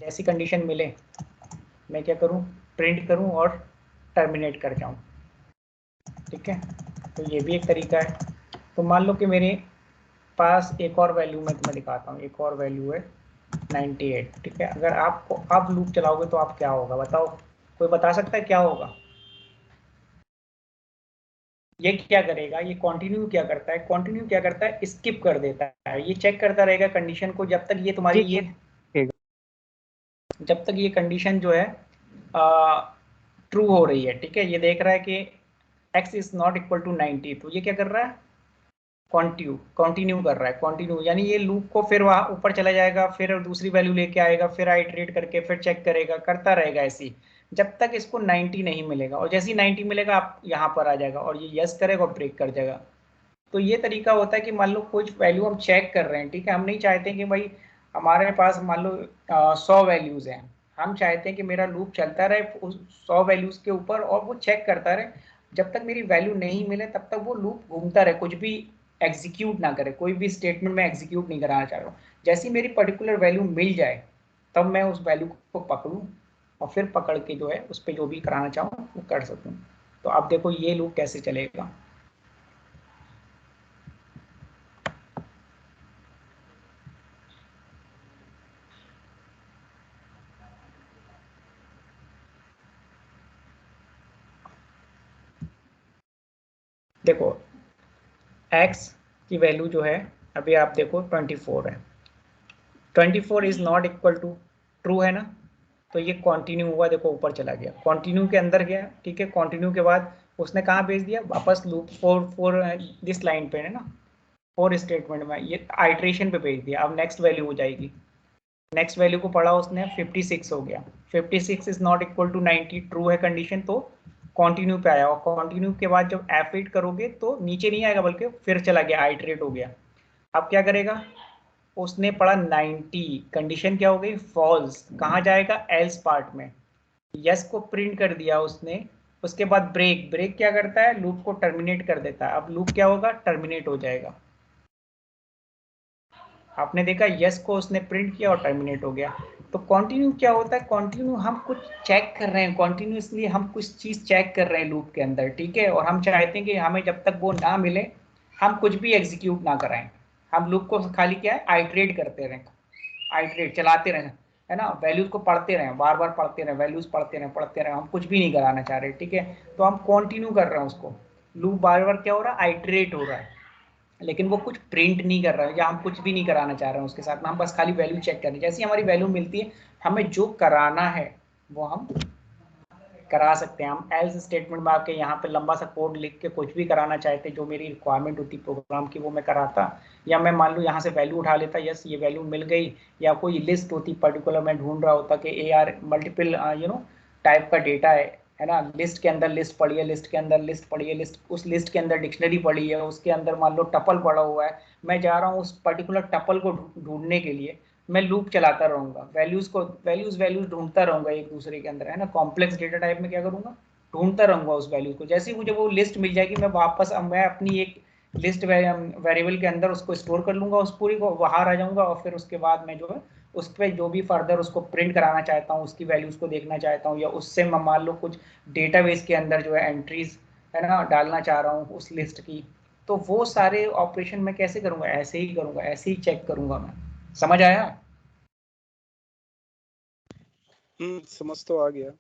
जैसी कंडीशन मिले मैं क्या करूँ, प्रिंट करूँ और टर्मिनेट कर जाऊँ, ठीक है। तो ये भी एक तरीका है। तो मान लो कि मेरे पास एक और वैल्यू मैं तुम्हें दिखाता हूँ, एक और वैल्यू है 98, ठीक है। अगर आपको आप लूप चलाओगे तो आप क्या होगा बताओ, कोई बता सकता है क्या होगा। ये क्या करेगा, ये कंटिन्यू क्या करता है, कंटिन्यू क्या करता है, स्किप कर देता है, ये चेक करता रहेगा कंडीशन को जब तक ये तुम्हारी जी ये जब तक ये कंडीशन जो है ट्रू हो रही है, ठीक है। ये देख रहा है कि x is not equal to 90, तो ये क्या कर रहा है, कंटिन्यू कर रहा है, कंटिन्यू यानी ये लूप को फिर वहां ऊपर चला जाएगा, फिर दूसरी वैल्यू लेके आएगा, फिर आइटरेट करके फिर चेक करेगा, करता रहेगा ऐसे ही जब तक इसको 90 नहीं मिलेगा, और जैसे ही 90 मिलेगा आप यहाँ पर आ जाएगा और ये यस करेगा और ब्रेक कर जाएगा। तो ये तरीका होता है कि मान लो कुछ वैल्यू हम चेक कर रहे हैं, ठीक है, हम नहीं चाहते कि भाई हमारे पास मान लो 100 वैल्यूज हैं, हम चाहते हैं कि मेरा लूप चलता रहे उस 100 वैल्यूज के ऊपर और वो चेक करता रहे, जब तक मेरी वैल्यू नहीं मिले तब तक वो लूप घूमता रहे, कुछ भी एग्जीक्यूट ना करे, कोई भी स्टेटमेंट में एग्जीक्यूट नहीं कराना चाह रहा हूँ। जैसी मेरी पर्टिकुलर वैल्यू मिल जाए तब मैं उस वैल्यू को पकड़ूँ और फिर पकड़ के जो है उस पर जो भी कराना चाहूँ वो कर सकूँ। तो अब देखो ये लूप कैसे चलेगा। देखो x की वैल्यू जो है अभी आप देखो 24 है, 24 is not equal to true है ना, तो ये कंटिन्यू हुआ, देखो ऊपर चला गया, कंटिन्यू के अंदर गया, ठीक है। कंटिन्यू के बाद उसने कहाँ भेज दिया वापस लूप फोर दिस लाइन पे है ना, फोर स्टेटमेंट में ये आइट्रेशन पे भेज दिया। अब नेक्स्ट वैल्यू हो जाएगी, नेक्स्ट वैल्यू को पढ़ा उसने 56 हो गया, 56 is not equal to 90 true है कंडीशन, तो कंटिन्यू पे आया, और कंटिन्यू के बाद जब एफ करोगे तो नीचे नहीं आएगा बल्कि फिर चला गया, आइट्रेट हो गया। अब क्या करेगा, उसने पढ़ा 90, कंडीशन क्या हो गई फॉल्स, कहाँ जाएगा एल्स पार्ट में, यस को प्रिंट कर दिया उसने। उसके बाद ब्रेक, ब्रेक क्या करता है लूप को टर्मिनेट कर देता है, अब लूप क्या होगा टर्मिनेट हो जाएगा। आपने देखा यस को उसने प्रिंट किया और टर्मिनेट हो गया। तो कंटिन्यू क्या होता है, कंटिन्यू हम कुछ चेक कर रहे हैं, कंटिन्यूअसली हम कुछ चीज चेक कर रहे हैं लूप के अंदर, ठीक है, और हम चाहते हैं कि हमें जब तक वो ना मिले हम कुछ भी एग्जीक्यूट ना कराएं, हम लूप को खाली क्या है आइट्रेट करते रहें, आइट्रेट चलाते रहें, है ना, वैल्यूज को पढ़ते रहें, बार बार पढ़ते रहें, वैल्यूज पढ़ते रहें, हम कुछ भी नहीं कराना चाह रहे, ठीक है। तो हम कंटिन्यू कर रहे हैं उसको, लूप बार बार क्या हो रहा है आइट्रेट हो रहा है, लेकिन वो कुछ प्रिंट नहीं कर रहा है या हम कुछ भी नहीं कराना चाह रहे हैं उसके साथ में, हम बस खाली वैल्यू चेक कर रहे हैं। जैसी हमारी वैल्यू मिलती है हमें जो कराना है वो हम करा सकते हैं। हम एल्स स्टेटमेंट में आपके यहाँ पे लंबा सा कोड लिख के कुछ भी कराना चाहते, जो मेरी रिक्वायरमेंट होती प्रोग्राम की वो मैं कराता, या मैं मान लूँ यहाँ से वैल्यू उठा लेता, यस ये वैल्यू मिल गई, या कोई लिस्ट होती पर्टिकुलर मैं ढूंढ रहा होता कि ए आर मल्टीपल टाइप का डेटा है ना, लिस्ट के अंदर लिस्ट पड़ी है, लिस्ट के अंदर लिस्ट पड़ी है, लिस्ट उस लिस्ट के अंदर डिक्शनरी पड़ी है, उसके अंदर मान लो टपल पड़ा हुआ है, मैं जा रहा हूँ उस पर्टिकुलर टपल को ढूंढने के लिए, मैं लूप चलाता रहूंगा, वैल्यूज ढूंढता रहूंगा एक दूसरे के अंदर, है ना, कॉम्प्लेक्स डेटा टाइप में क्या करूंगा ढूंढता रहूंगा उस वैल्यूज को, जैसे ही मुझे वो लिस्ट मिल जाएगी मैं वापस अब मैं अपनी एक लिस्ट वेरिएबल के अंदर उसको स्टोर कर लूंगा, उस पूरी को बाहर आ जाऊंगा, और फिर उसके बाद मैं जो है उस पर जो भी फर्दर उसको प्रिंट कराना चाहता हूँ, उसकी वैल्यूज को देखना चाहता हूँ, या उससे मैं मान लो कुछ डेटाबेस के अंदर जो है एंट्रीज है ना डालना चाह रहा हूँ उस लिस्ट की, तो वो सारे ऑपरेशन मैं कैसे करूंगा? ऐसे ही करूंगा, ऐसे ही चेक करूंगा मैं। समझ आया? समझ तो आ गया।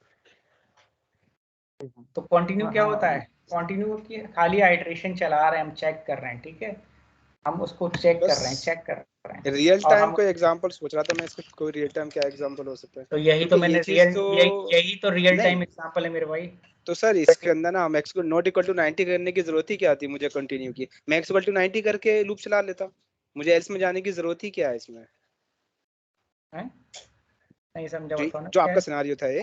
तो कंटिन्यू क्या हाँ, होता है? कंटिन्यू की खाली आइटरेशन चला रहे हैं, हम चेक कर रहे हैं, ठीक है, हम उसको चेक कर रहे हैं, बस चेक कर रहे हैं। रियल और टाइम हम कोई एग्जांपल सोच रहा था मैं, इसका कोई रियल टाइम क्या एग्जांपल हो सकता है, तो यही तो क्योंकि मैंने ये चीज रियल तो यही तो रियल नहीं। टाइम एग्जांपल है मेरे भाई। तो सर इसके अंदर ना हम x को नॉट इक्वल टू 90 करने की जरूरत ही क्या थी मुझे कंटिन्यू की? मैं x इक्वल टू 90 करके लूप चला लेता, मुझे एल्स में जाने की जरूरत ही क्या है इसमें? हैं? नहीं समझा, जो बताओ ना जो क्या आपका है। सिनेरियो था ये,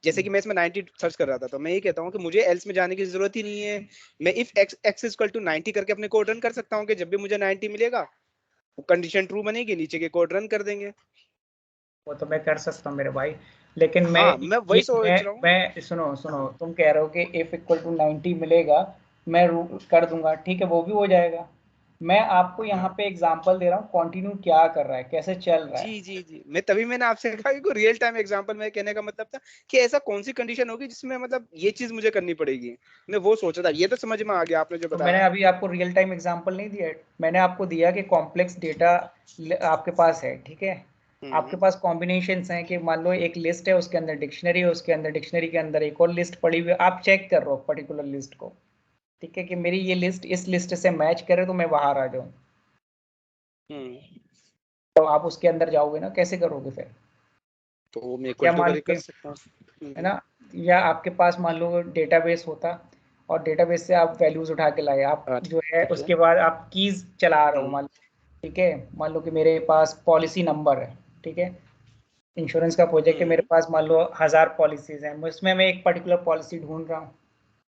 जैसे कि मैं इसमें 90 सर्च कर रहा था, तो मैं ये कहता हूँ कि मुझे एल्स में जाने की जरूरत ही नहीं है। मैं इफ x इक्वल टू 90 करके अपने कोड रन कर सकता हूँ कि जब भी मुझे 90 मिलेगा कंडीशन ट्रू बनेगी, नीचे के कोड रन कर देंगे। वो तो मैं कर सकता हूँ मेरे भाई, लेकिन मैं हाँ मैं ये वही सोच रहा हूँ। मैं सुनो सुनो, हाँ तुम कह रहे हो कि इफ इक्वल टू 90 मिलेगा, मैं कर दूंगा, ठीक है, वो भी हो जाएगा। मैं आपको यहाँ हाँ पे एग्जांपल दे रहा हूँ कंटिन्यू क्या कर रहा है, कैसे चल रहा है। जी, मैंने आपसे कहा कि रियल टाइम एग्जांपल में कहने का मतलब था कि ऐसा कौन सी कंडीशन होगी जिसमें मतलब ये चीज मुझे करनी पड़ेगी। मैं वो सोचा था, ये तो समझ में आ गया आपने जो तो मैंने बताया। अभी आपको रियल टाइम एग्जांपल नहीं दिया है। मैंने आपको दिया कि कॉम्प्लेक्स डेटा आपके पास है, ठीक है, आपके हम्म पास कॉम्बिनेशंस हैं कि मान लो एक लिस्ट है, उसके अंदर डिक्शनरी है, उसके अंदर डिक्शनरी के अंदर एक और लिस्ट पड़ी हुई है, आप चेक कर रहे हो पर्टिकुलर लिस्ट को, ठीक है, कि मेरी ये लिस्ट इस लिस्ट से मैच करे तो मैं बाहर आ जाऊं। हम्म तो आप उसके अंदर जाओगे ना, कैसे करोगे फिर? तो मैं इक्वल या टू मान करके के, कर सकता हूँ। है ना, या आपके पास मान लो डेटाबेस होता, और डेटाबेस से आप वैल्यूज उठा के लाए, आप जो है ठीक है। उसके बाद आप कीज चला रहे हो हम्म मान लो, ठीक है, मान लो कि मेरे पास पॉलिसी नंबर है, ठीक है, इंश्योरेंस का प्रोजेक्ट है, मेरे हम्म पास मान लो 1000 पॉलिसीज हैं, उसमें मैं एक पर्टिकुलर पॉलिसी ढूंढ रहा हूँ।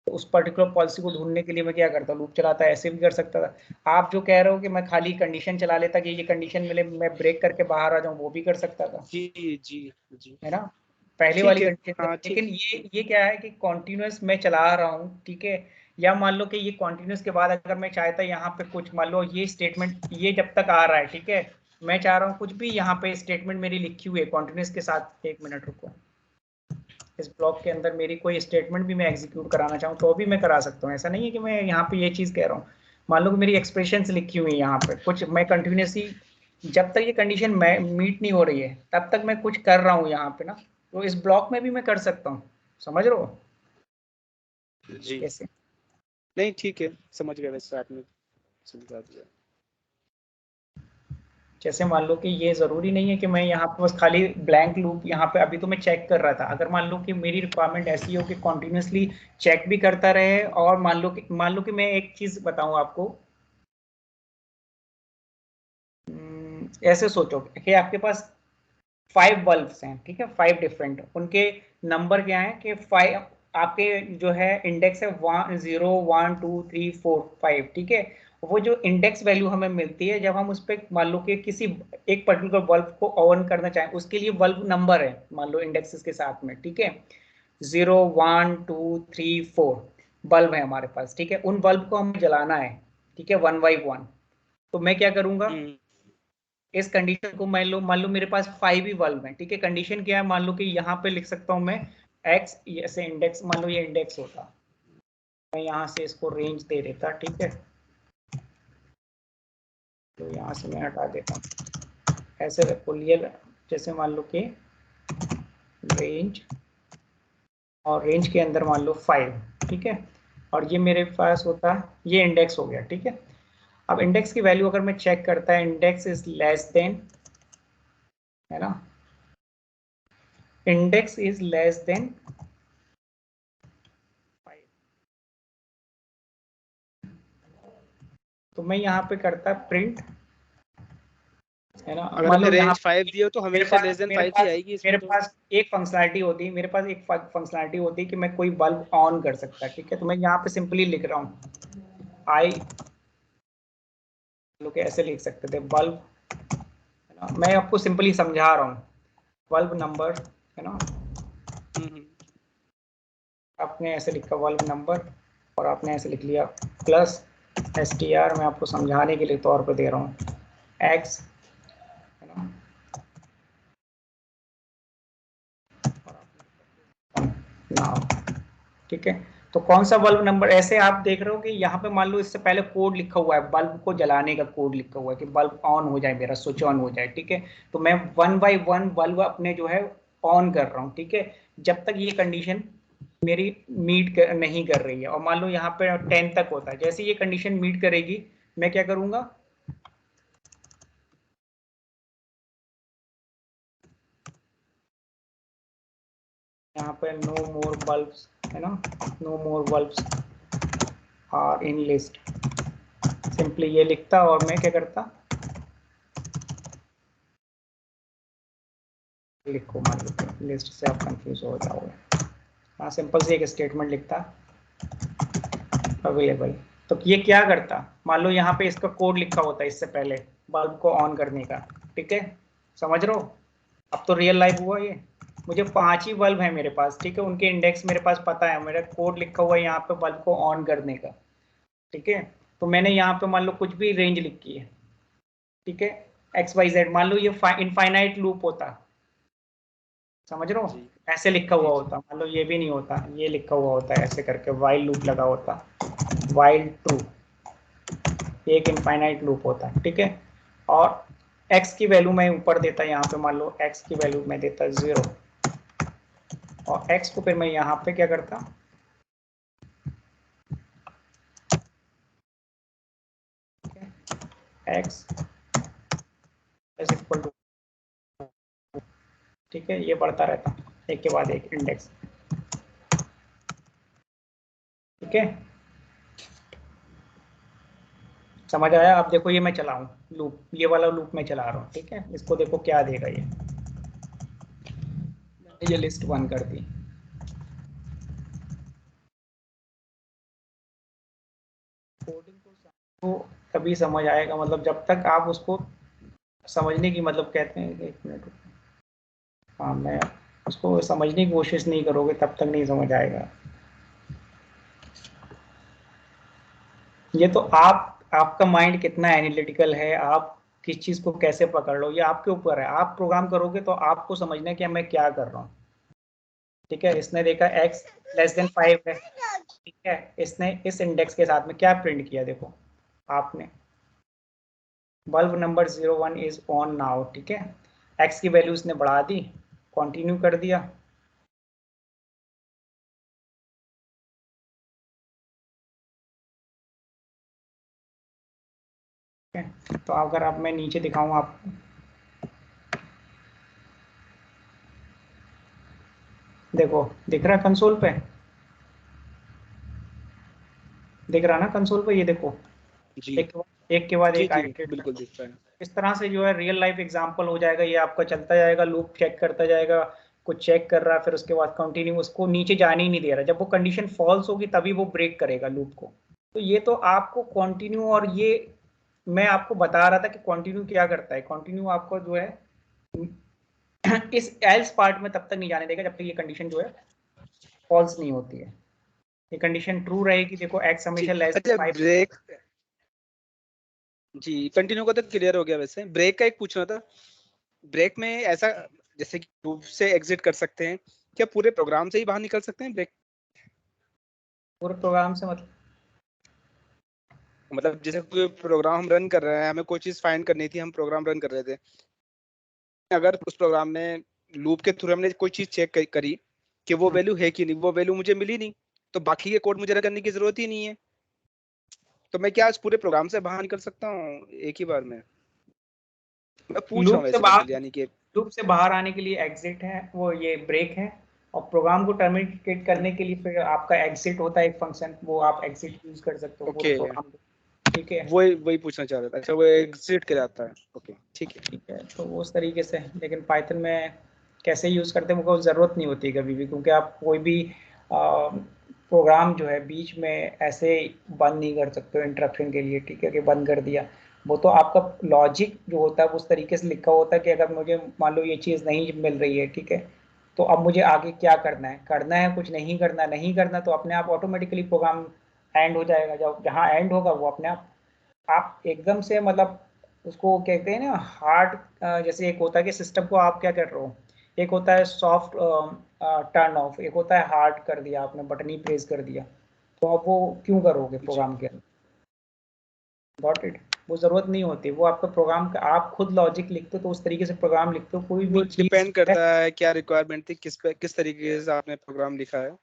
तो उस पर्टिकुलर पॉलिसी को ढूंढने के लिए मैं क्या करता हूँ? लूप चलाता, ऐसे भी कर सकता था। आप जो कह रहे हो कि मैं खाली कंडीशन चला लेता कि ये कंडीशन मिले मैं ब्रेक करके बाहर आ जाऊं, वो भी कर सकता था, जी जी जी है ना, पहले वाली ठीक है। कंडीशन में। हाँ ठीक। लेकिन ये क्या है कि कॉन्टिन्यूस मैं चला रहा हूँ, ठीक है, या मान लो कि ये कॉन्टिन्यूस के बाद अगर मैं चाहता यहाँ पे कुछ मान लो ये स्टेटमेंट ये जब तक आ रहा है, ठीक है, मैं चाह रहा हूँ कुछ भी यहाँ पे स्टेटमेंट मेरी लिखी हुई है कॉन्टिन्यूस के साथ, एक मिनट रुको, इस ब्लॉक के अंदर मेरी कोई स्टेटमेंट भी मैं एग्जीक्यूट कराना चाहूँ तो भी मैं करा सकता हूँ। ऐसा नहीं है कि मैं यहाँ पे ये चीज़ कह रहा हूँ। मान लो कि मेरी एक्सप्रेशंस लिखी हुई है यहाँ पे कुछ, मैं कंटिन्यूसली जब तक ये कंडीशन मीट नहीं हो रही है तब तक मैं कुछ कर रहा हूँ यहाँ पे ना, तो इस ब्लॉक में भी मैं कर सकता हूँ। समझ रहे हो जी कैसे? नहीं ठीक है, समझ गया, वैसे आपने समझा दिया। जैसे मान लो कि ये जरूरी नहीं है कि मैं यहाँ पे बस खाली ब्लैंक लूप यहाँ पे, अभी तो मैं चेक कर रहा था, अगर मान लो कि मेरी रिक्वायरमेंट ऐसी हो कि कॉन्टिन्यूसली चेक भी करता रहे, और मान लो कि मैं एक चीज बताऊं आपको, ऐसे सोचो कि आपके पास 5 बल्ब्स हैं, ठीक है, 5 डिफरेंट, उनके नंबर क्या है कि 5, आपके जो है इंडेक्स है 0 1 2 3 4 5, ठीक है। वो जो इंडेक्स वैल्यू हमें मिलती है जब हम उस पर मान लो कि किसी एक पर्टिकुलर बल्ब को ऑन करना चाहें, उसके लिए बल्ब नंबर है मान लो इंडेक्सेस के साथ में, ठीक है, 0 1 2 3 4 बल्ब है हमारे पास, ठीक है, उन बल्ब को हमें जलाना है, ठीक है, 1 बाई 1। तो मैं क्या करूंगा, हम्म इस कंडीशन को मान लो मेरे पास 5 ही बल्ब है, ठीक है, कंडीशन क्या है, मान लो कि यहाँ पे लिख सकता हूँ मैं एक्स, ऐसे इंडेक्स, मान लो ये इंडेक्स होता, मैं यहाँ से इसको रेंज दे देता, ठीक है, तो यहाँ से मैं हटा देता हूँ, ऐसे रखो लिए, जैसे मान लो कि रेंज, और रेंज के अंदर मान लो 5, ठीक है, और ये मेरे पास होता है, ये इंडेक्स हो गया, ठीक है। अब इंडेक्स की वैल्यू अगर मैं चेक करता है, इंडेक्स इज लेस देन, है ना, इंडेक्स इज लेस देन 5, तो मैं यहाँ पे करता प्रिंट, है ना, अगर मान हमने लो यहाँ रेंज 5 दिया तो मेरे हमेशा पास लेस देन मेरे 5 ही पास आएगी इसमें मेरे तो। पास एक फंक्शनैलिटी होती है, मेरे पास एक फंक्शनैलिटी होती है कि मैं कोई बल्ब ऑन कर सकता है, ठीक है, तो मैं यहाँ पे सिंपली लिख रहा हूँ आई, लोग ऐसे लिख सकते थे बल्ब, है ना, मैं आपको सिंपली समझा रहा हूँ, बल्ब नंबर, है ना, हम्म आपने ऐसे लिखा बल्ब नंबर, और आपने ऐसे लिख लिया प्लस STR, मैं आपको समझाने के लिए तौर पे दे रहा हूँ एक्स, है ना, नाउ, ठीक है। तो कौन सा बल्ब नंबर, ऐसे आप देख रहे हो कि यहाँ पे मान लो इससे पहले कोड लिखा हुआ है, बल्ब को जलाने का कोड लिखा हुआ है कि बल्ब ऑन हो जाए, मेरा स्विच ऑन हो जाए, ठीक है। तो मैं 1 बाय 1 बल्ब अपने जो है ऑन कर रहा हूँ, ठीक है, जब तक ये कंडीशन मेरी नहीं कर रही है। और मान लो यहाँ पे 10 तक होता है, जैसे ये कंडीशन मीट करेगी मैं क्या करूंगा, यहाँ पे नो मोर बल्ब्स है ना, no more bulbs are in list, simply ये लिखता और मैं क्या करता, लिखो मान लो लिस्ट से आप कंफ्यूज हो जाओगे। हाँ, सिंपल से एक स्टेटमेंट लिखता अवेलेबल। तो ये क्या करता, मान लो यहाँ पे इसका कोड लिखा होता है इससे पहले बल्ब को ऑन करने का, ठीक है, समझ रहे हो। अब तो रियल लाइफ हुआ ये, मुझे 5 ही बल्ब है मेरे पास, ठीक है, उनके इंडेक्स मेरे पास पता है, मेरा कोड लिखा हुआ है यहाँ पे बल्ब को ऑन करने का, ठीक है। तो मैंने यहाँ पे मान लो कुछ भी रेंज लिखी है, ठीक है, XYZ, मान लो ये इनफाइनाइट लूप होता, समझ रहे हो, ऐसे लिखा हुआ होता, मान लो ये भी नहीं होता, ये लिखा हुआ होता है ऐसे करके वाइल लूप लगा होता, वाइल ट्रू, एक इनफाइनाइट लूप होता है, ठीक है। और x की वैल्यू मैं ऊपर देता, यहाँ पे मान लो x की वैल्यू मैं देता 0, और x को फिर मैं यहाँ पे क्या करता, x इज इक्वल टू, ठीक है, ये बढ़ता रहता एक के बाद एक इंडेक्स, ठीक है, समझ आया। अब देखो ये मैं चलाऊं लूप, ये वाला लूप मैं चला रहा हूँ, ठीक है, इसको देखो क्या देगा ये लिस्ट 1 कर दी, कोडिंग को तभी समझ आएगा, मतलब जब तक आप उसको समझने की, मतलब कहते हैं कि 1 मिनट, हाँ, मैं उसको समझने की कोशिश नहीं करोगे तब तक नहीं समझ आएगा। ये तो आपका माइंड कितना एनालिटिकल है, आप किस चीज को कैसे पकड़ लो, ये आपके ऊपर है। आप प्रोग्राम करोगे तो आपको समझना है कि मैं क्या कर रहा हूँ, ठीक है। इसने देखा x लेस देन 5 है, ठीक है, इसने इस इंडेक्स के साथ में क्या प्रिंट किया, देखो आपने bulb number 01 is on now, ठीक है, x की वैल्यू इसने बढ़ा दी, कंटिन्यू कर दिया, ठीक है। तो अगर अब मैं नीचे दिखाऊं आपको, देखो दिख रहा है कंसोल पे, दिख रहा ना कंसोल पे, ये देखो जी एक के बाद जी एक जी आइटरेट कर, बिल्कुल दिख रहा है। इस तरह से जो है रियल लाइफ एग्जांपल हो जाएगा, ये आपका चलता जाएगा, लूप चेक करता जाएगा, कुछ चेक कर रहा है, फिर उसके बाद कंटिन्यू, उसको नीचे जाने ही नहीं दे रहा, जब वो कंडीशन फॉल्स होगी तभी वो ब्रेक करेगा लूप को। तो ये तो आपको कंटिन्यू, और ये मैं आपको बता रहा था कि कंटिन्यू क्या करता है, कंटिन्यू आपको जो है इस एल्स पार्ट में तब तक नहीं जाने देगा जब तक ये कंडीशन जो है फॉल्स नहीं होती है। ये कंडीशन ट्रू रहेगी, देखो x जी हमेशा लेस देन अच्छा 5, ब्रेक, जी कंटिन्यू का तो क्लियर हो गया। वैसे ब्रेक का एक पूछना था, ब्रेक में ऐसा जैसे कि लूप से एग्जिट कर सकते हैं, क्या पूरे प्रोग्राम से ही बाहर निकल सकते हैं ब्रेक? पूरे प्रोग्राम से मतलब जैसे कोई प्रोग्राम हम रन कर रहे हैं, हमें कोई चीज फाइंड करनी थी, हम प्रोग्राम रन कर रहे थे, अगर उस प्रोग्राम में लूप के थ्रू हमने कोई चीज चेक करी कि वो वैल्यू है कि नहीं, वो वैल्यू मुझे मिली नहीं, तो बाकी के कोड मुझे रन करने की जरूरत ही नहीं है, तो मैं क्या इस पूरे प्रोग्राम से बाहर निकल सकता हूँ एक ही बार में? मैं पूछ रहा लूप हूँ से वैसे बाहर, जनरल, यानी कि लूप से बाहर आने के लिए एग्जिट है, वो ये ब्रेक है, और प्रोग्राम को टर्मिनेट करने के लिए फिर आपका एग्जिट होता है एक फंक्शन, वो आप एग्जिट यूज कर सकते हो पूरे ओके, प्रोग्राम को, ठीक है। वही वही पूछना चाह रहा था। अच्छा वो एग्जिट कर जाता है, ओके ठीक है। ठीक है, तो उस तरीके से, लेकिन पाइथन में कैसे यूज करते हैं वो ज़रूरत नहीं होती कभी भी, क्योंकि आप कोई भी प्रोग्राम जो है बीच में ऐसे बंद नहीं कर सकते हो इंटरप्शन के लिए, ठीक है, कि बंद कर दिया। वो तो आपका लॉजिक जो होता है वो उस तरीके से लिखा होता है कि अगर मुझे मान लो ये चीज़ नहीं मिल रही है, ठीक है, तो अब मुझे आगे क्या करना है कुछ नहीं करना, तो अपने आप ऑटोमेटिकली प्रोग्राम एंड हो जाएगा, जब जहाँ एंड होगा वो अपने आप एकदम से, मतलब उसको कहते हैं ना हार्ड, जैसे एक होता है कि सिस्टम को आप क्या कर रहे हो, एक होता है सॉफ्ट टर्न ऑफ, एक होता है हार्ड कर दिया आपने, बटन ही प्रेस कर दिया, तो आप वो क्यों करोगे प्रोग्राम के अंदर? Got it? वो जरूरत नहीं होती, वो आपका प्रोग्राम का, आप खुद लॉजिक लिखते हो तो उस तरीके से प्रोग्राम लिखते हो, कोई भी चीज डिपेंड करता है क्या रिक्वायरमेंट थी, किस तरीके से आपने प्रोग्राम लिखा है,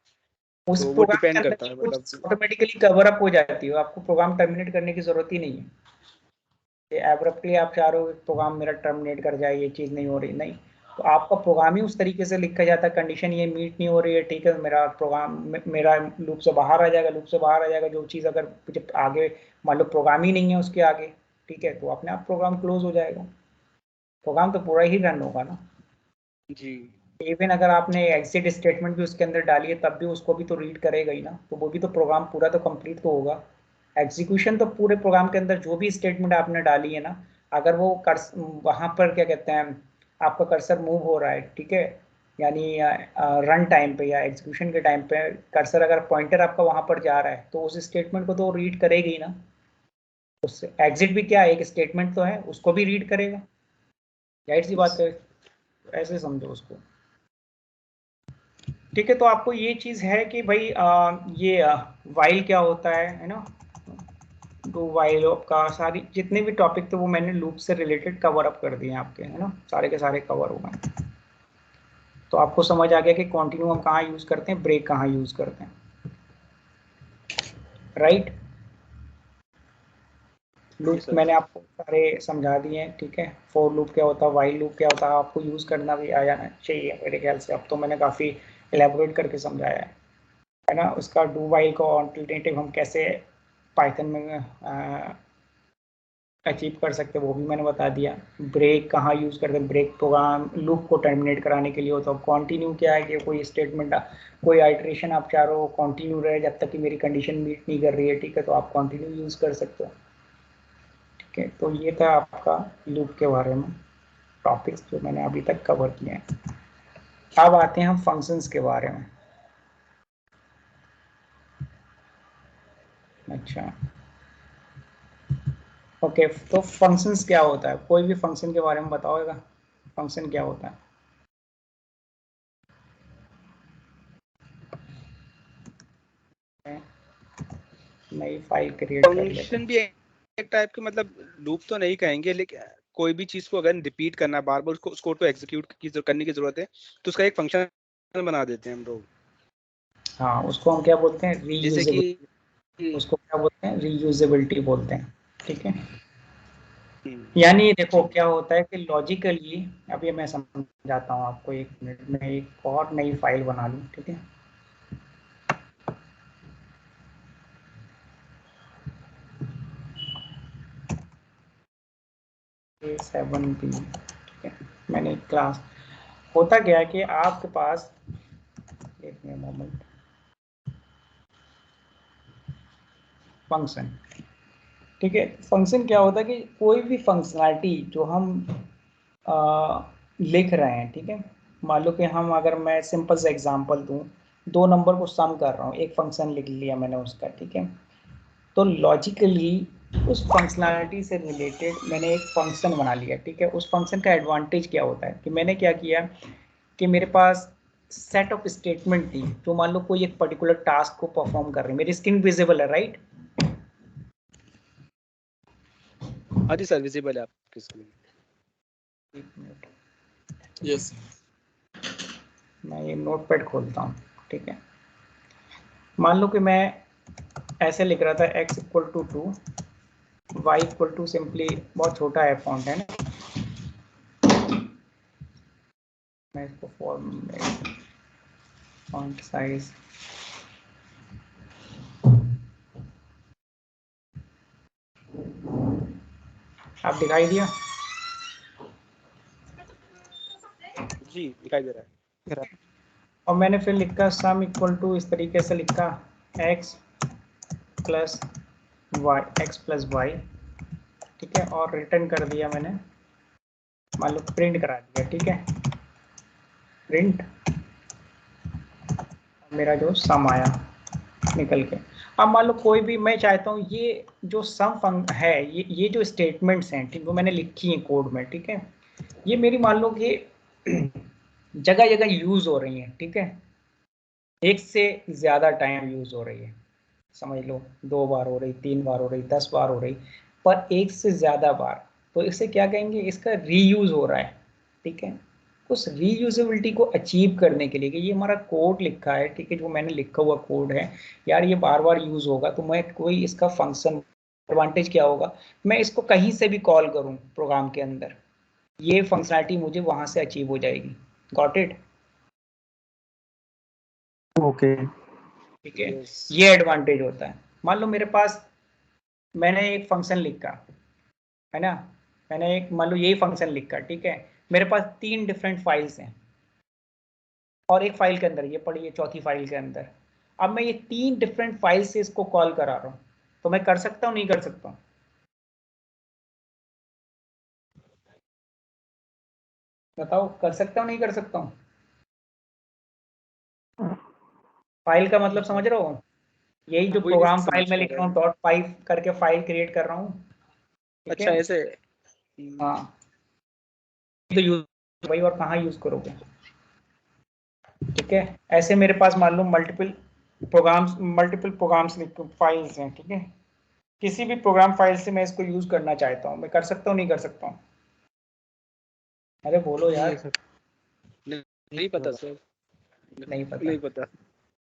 उस तो वो प्रोग्राम के डिपेंड अंदर करता है, की मतलब कुछ ऑटोमेटिकली कवर अप हो जाती है, आपको प्रोग्राम टर्मिनेट करने की जरूरत ही नहीं है। एब्रप्टली आप चाह रहे हो प्रोग्राम मेरा टर्मिनेट कर जाए, ये चीज़ नहीं हो रही, नहीं, तो आपका प्रोग्राम ही उस तरीके से लिखा जाता है, कंडीशन ये मीट नहीं हो रही है, ठीक है, मेरा प्रोग्राम मेरा लूप से बाहर आ जाएगा, लूप से बाहर आ जाएगा, जो चीज़ अगर जब आगे मान लो प्रोग्राम ही नहीं है उसके आगे, ठीक है, तो अपने आप प्रोग्राम क्लोज हो जाएगा, प्रोग्राम तो पूरा ही रन होगा ना। जी। इवन अगर आपने एग्जिट स्टेटमेंट भी उसके अंदर डाली है तब भी उसको भी तो रीड करेगा ही ना, तो वो भी तो प्रोग्राम पूरा तो कंप्लीट तो होगा। एग्जीक्यूशन तो पूरे प्रोग्राम के अंदर जो भी स्टेटमेंट आपने डाली है ना, अगर वो वहां पर क्या कहते हैं, आपका कर्सर मूव हो रहा है, ठीक है, यानी रन टाइम पे या एग्जीक्यूशन के टाइम पे कर्सर अगर पॉइंटर आपका वहां पर जा रहा है तो उस स्टेटमेंट को तो रीड करेगी ही ना। उससे एग्जिट भी क्या है, एक स्टेटमेंट तो है, उसको भी रीड करेगा, जाहिर सी बात है, ऐसे समझो उसको। ठीक है, तो आपको ये चीज है कि भाई ये वाइल क्या होता है ना, डू वाइल का सारी जितने भी टॉपिक थे वो मैंने लूप से रिलेटेड कवर अप कर दिए आपके, है ना, सारे के सारे कवर हो गए। तो आपको समझ आ गया कि कॉन्टिन्यू हम कहाँ यूज करते हैं, ब्रेक कहाँ यूज करते हैं, राइट। लूप मैंने आपको सारे समझा दिए हैं, ठीक है, फॉर लूप क्या होता है, वाइल लूप क्या होता है, आपको यूज करना भी आ जाना चाहिए मेरे ख्याल से, अब तो मैंने काफी एलेबोरेट करके समझाया है ना। उसका डू वाइल का ऑल्टरनेटिव हम कैसे पाइथन में अचीव कर सकते हैं वो भी मैंने बता दिया। ब्रेक कहाँ यूज करते हैं, ब्रेक प्रोग्राम लूप को टर्मिनेट कराने के लिए होता है। कॉन्टिन्यू क्या है कि कोई स्टेटमेंट, कोई आइट्रेशन आप चाह रहे हो कॉन्टिन्यू रहे जब तक कि मेरी कंडीशन मीट नहीं कर रही है, ठीक है, तो आप कॉन्टिन्यू यूज कर सकते हो। ठीक है, तो ये था आपका लूप के बारे में टॉपिक्स जो मैंने अभी तक कवर किए हैं। अब आते हैं हम फंक्शंस के बारे में। अच्छा, ओके, तो फंक्शंस क्या होता है, कोई भी फंक्शन के बारे में बताओगा, फंक्शन क्या होता है? नई फाइल क्रिएट कर लेते फंक्शन हैं। भी एक टाइप के, मतलब लूप तो नहीं कहेंगे, लेकिन कोई भी चीज को अगर रिपीट करना बार बार, उसको तो एग्जीक्यूट करने की जरूरत है, तो उसका एक फंक्शन बना देते हैं हम लोग। हाँ, उसको हम क्या बोलते हैं, जैसे कि रीयूजेबिलिटी, उसको क्या बोलते हैं, रीयूजेबिलिटी बोलते हैं, ठीक है। हम्म, यानी देखो जी क्या होता है कि लॉजिकली, अभी मैं समझाता हूँ आपको, एक मिनट में एक और नई फाइल बना लूँ, ठीक है। A7B, ठीक है, मैंने क्लास, होता क्या है कि आपके पास, एक मोमेंट, फंक्शन, ठीक है, फंक्शन क्या होता है कि कोई भी फंक्शनैलिटी जो हम लिख रहे हैं, ठीक है, मान लो कि हम, अगर मैं सिंपल से एग्जांपल दूं, दो नंबर को सम कर रहा हूँ, एक फंक्शन लिख लिया मैंने उसका, ठीक है, तो लॉजिकली उस फंक्शनैलिटी से रिलेटेड मैंने एक फंक्शन बना लिया, ठीक है। उस फंक्शन का एडवांटेज क्या होता है कि मैंने क्या किया कि मेरे पास सेट ऑफ स्टेटमेंट थी जो मान लो कोई एक पर्टिकुलर टास्क को परफॉर्म कर रही है, मेरी स्क्रीन विजिबल है, राइट? हाँ जी सर, विजिबल है आपकी स्क्रीन। एक मिनट, यस। मैं ये नोटपैड खोलता हूँ, ठीक है। मान लो कि मैं ऐसे लिख रहा था x equal to 2, y equal to, simply बहुत छोटा है फॉन्ट, है ना, मैं इसको फॉन्ट साइज आप दिखाई दिया? जी दिखाई दे रहा है। और मैंने फिर लिखा सम इक्वल टू, इस तरीके से लिखा x plus Y, X plus Y, ठीक है, और रिटर्न कर दिया मैंने, मान लो प्रिंट करा दिया, ठीक है, प्रिंट, मेरा जो सम आया निकल के। अब मान लो कोई भी, मैं चाहता हूँ ये जो सम है, ये जो स्टेटमेंट्स हैं, ठीक, वो मैंने लिखी है कोड में, ठीक है, ये मेरी मान लो कि जगह जगह यूज हो रही है, ठीक है, एक से ज्यादा टाइम यूज हो रही है, समझ लो 2 बार हो रही, 3 बार हो रही, 10 बार हो रही, पर एक से ज्यादा बार, तो इसे क्या कहेंगे, इसका रीयूज हो रहा है। ठीक है, उस रीयूजेबिलिटी को अचीव करने के लिए कि ये हमारा कोड लिखा है, ठीक है, जो मैंने लिखा हुआ कोड है यार, ये बार बार यूज होगा, तो मैं कोई इसका फंक्शन, एडवांटेज क्या होगा, मैं इसको कहीं से भी कॉल करूं प्रोग्राम के अंदर, ये फंक्शनैलिटी मुझे वहां से अचीव हो जाएगी। Got it? ओके। ठीक है, Yes. ये एडवांटेज होता है। मान लो मेरे पास, मैंने एक फंक्शन लिखा है ना, मैंने एक, मान लो यही फंक्शन लिखा, ठीक है, मेरे पास 3 डिफरेंट फाइल्स हैं, और एक फाइल के अंदर ये पड़ी है, चौथी फाइल के अंदर, अब मैं ये 3 डिफरेंट फाइल से इसको कॉल करा रहा हूं, तो मैं कर सकता हूं नहीं कर सकता हूं? बताओ, कर सकता हूं नहीं कर सकता हूं? फाइल का मतलब समझ रहे हो? यही जो वही प्रोग्राम समझ फाइल में पा लिख रहे रहा हूँ, हैं। .5 करके फाइल क्रिएट कर रहा हूँ। ठीक अच्छा है, ऐसे। हाँ, तो यूज भाई, और कहाँ यूज करोगे? ठीक है, ऐसे मेरे पास मान लो मल्टीपल प्रोग्राम्स फाइल्स हैं, ठीक है, किसी भी प्रोग्राम फाइल से मैं इसको यूज करना चाहता हूँ, मैं कर सकता हूँ नहीं कर सकता हूँ? अरे बोलो नहीं यार। सर। नहीं पता सर। नहीं पता? नहीं पता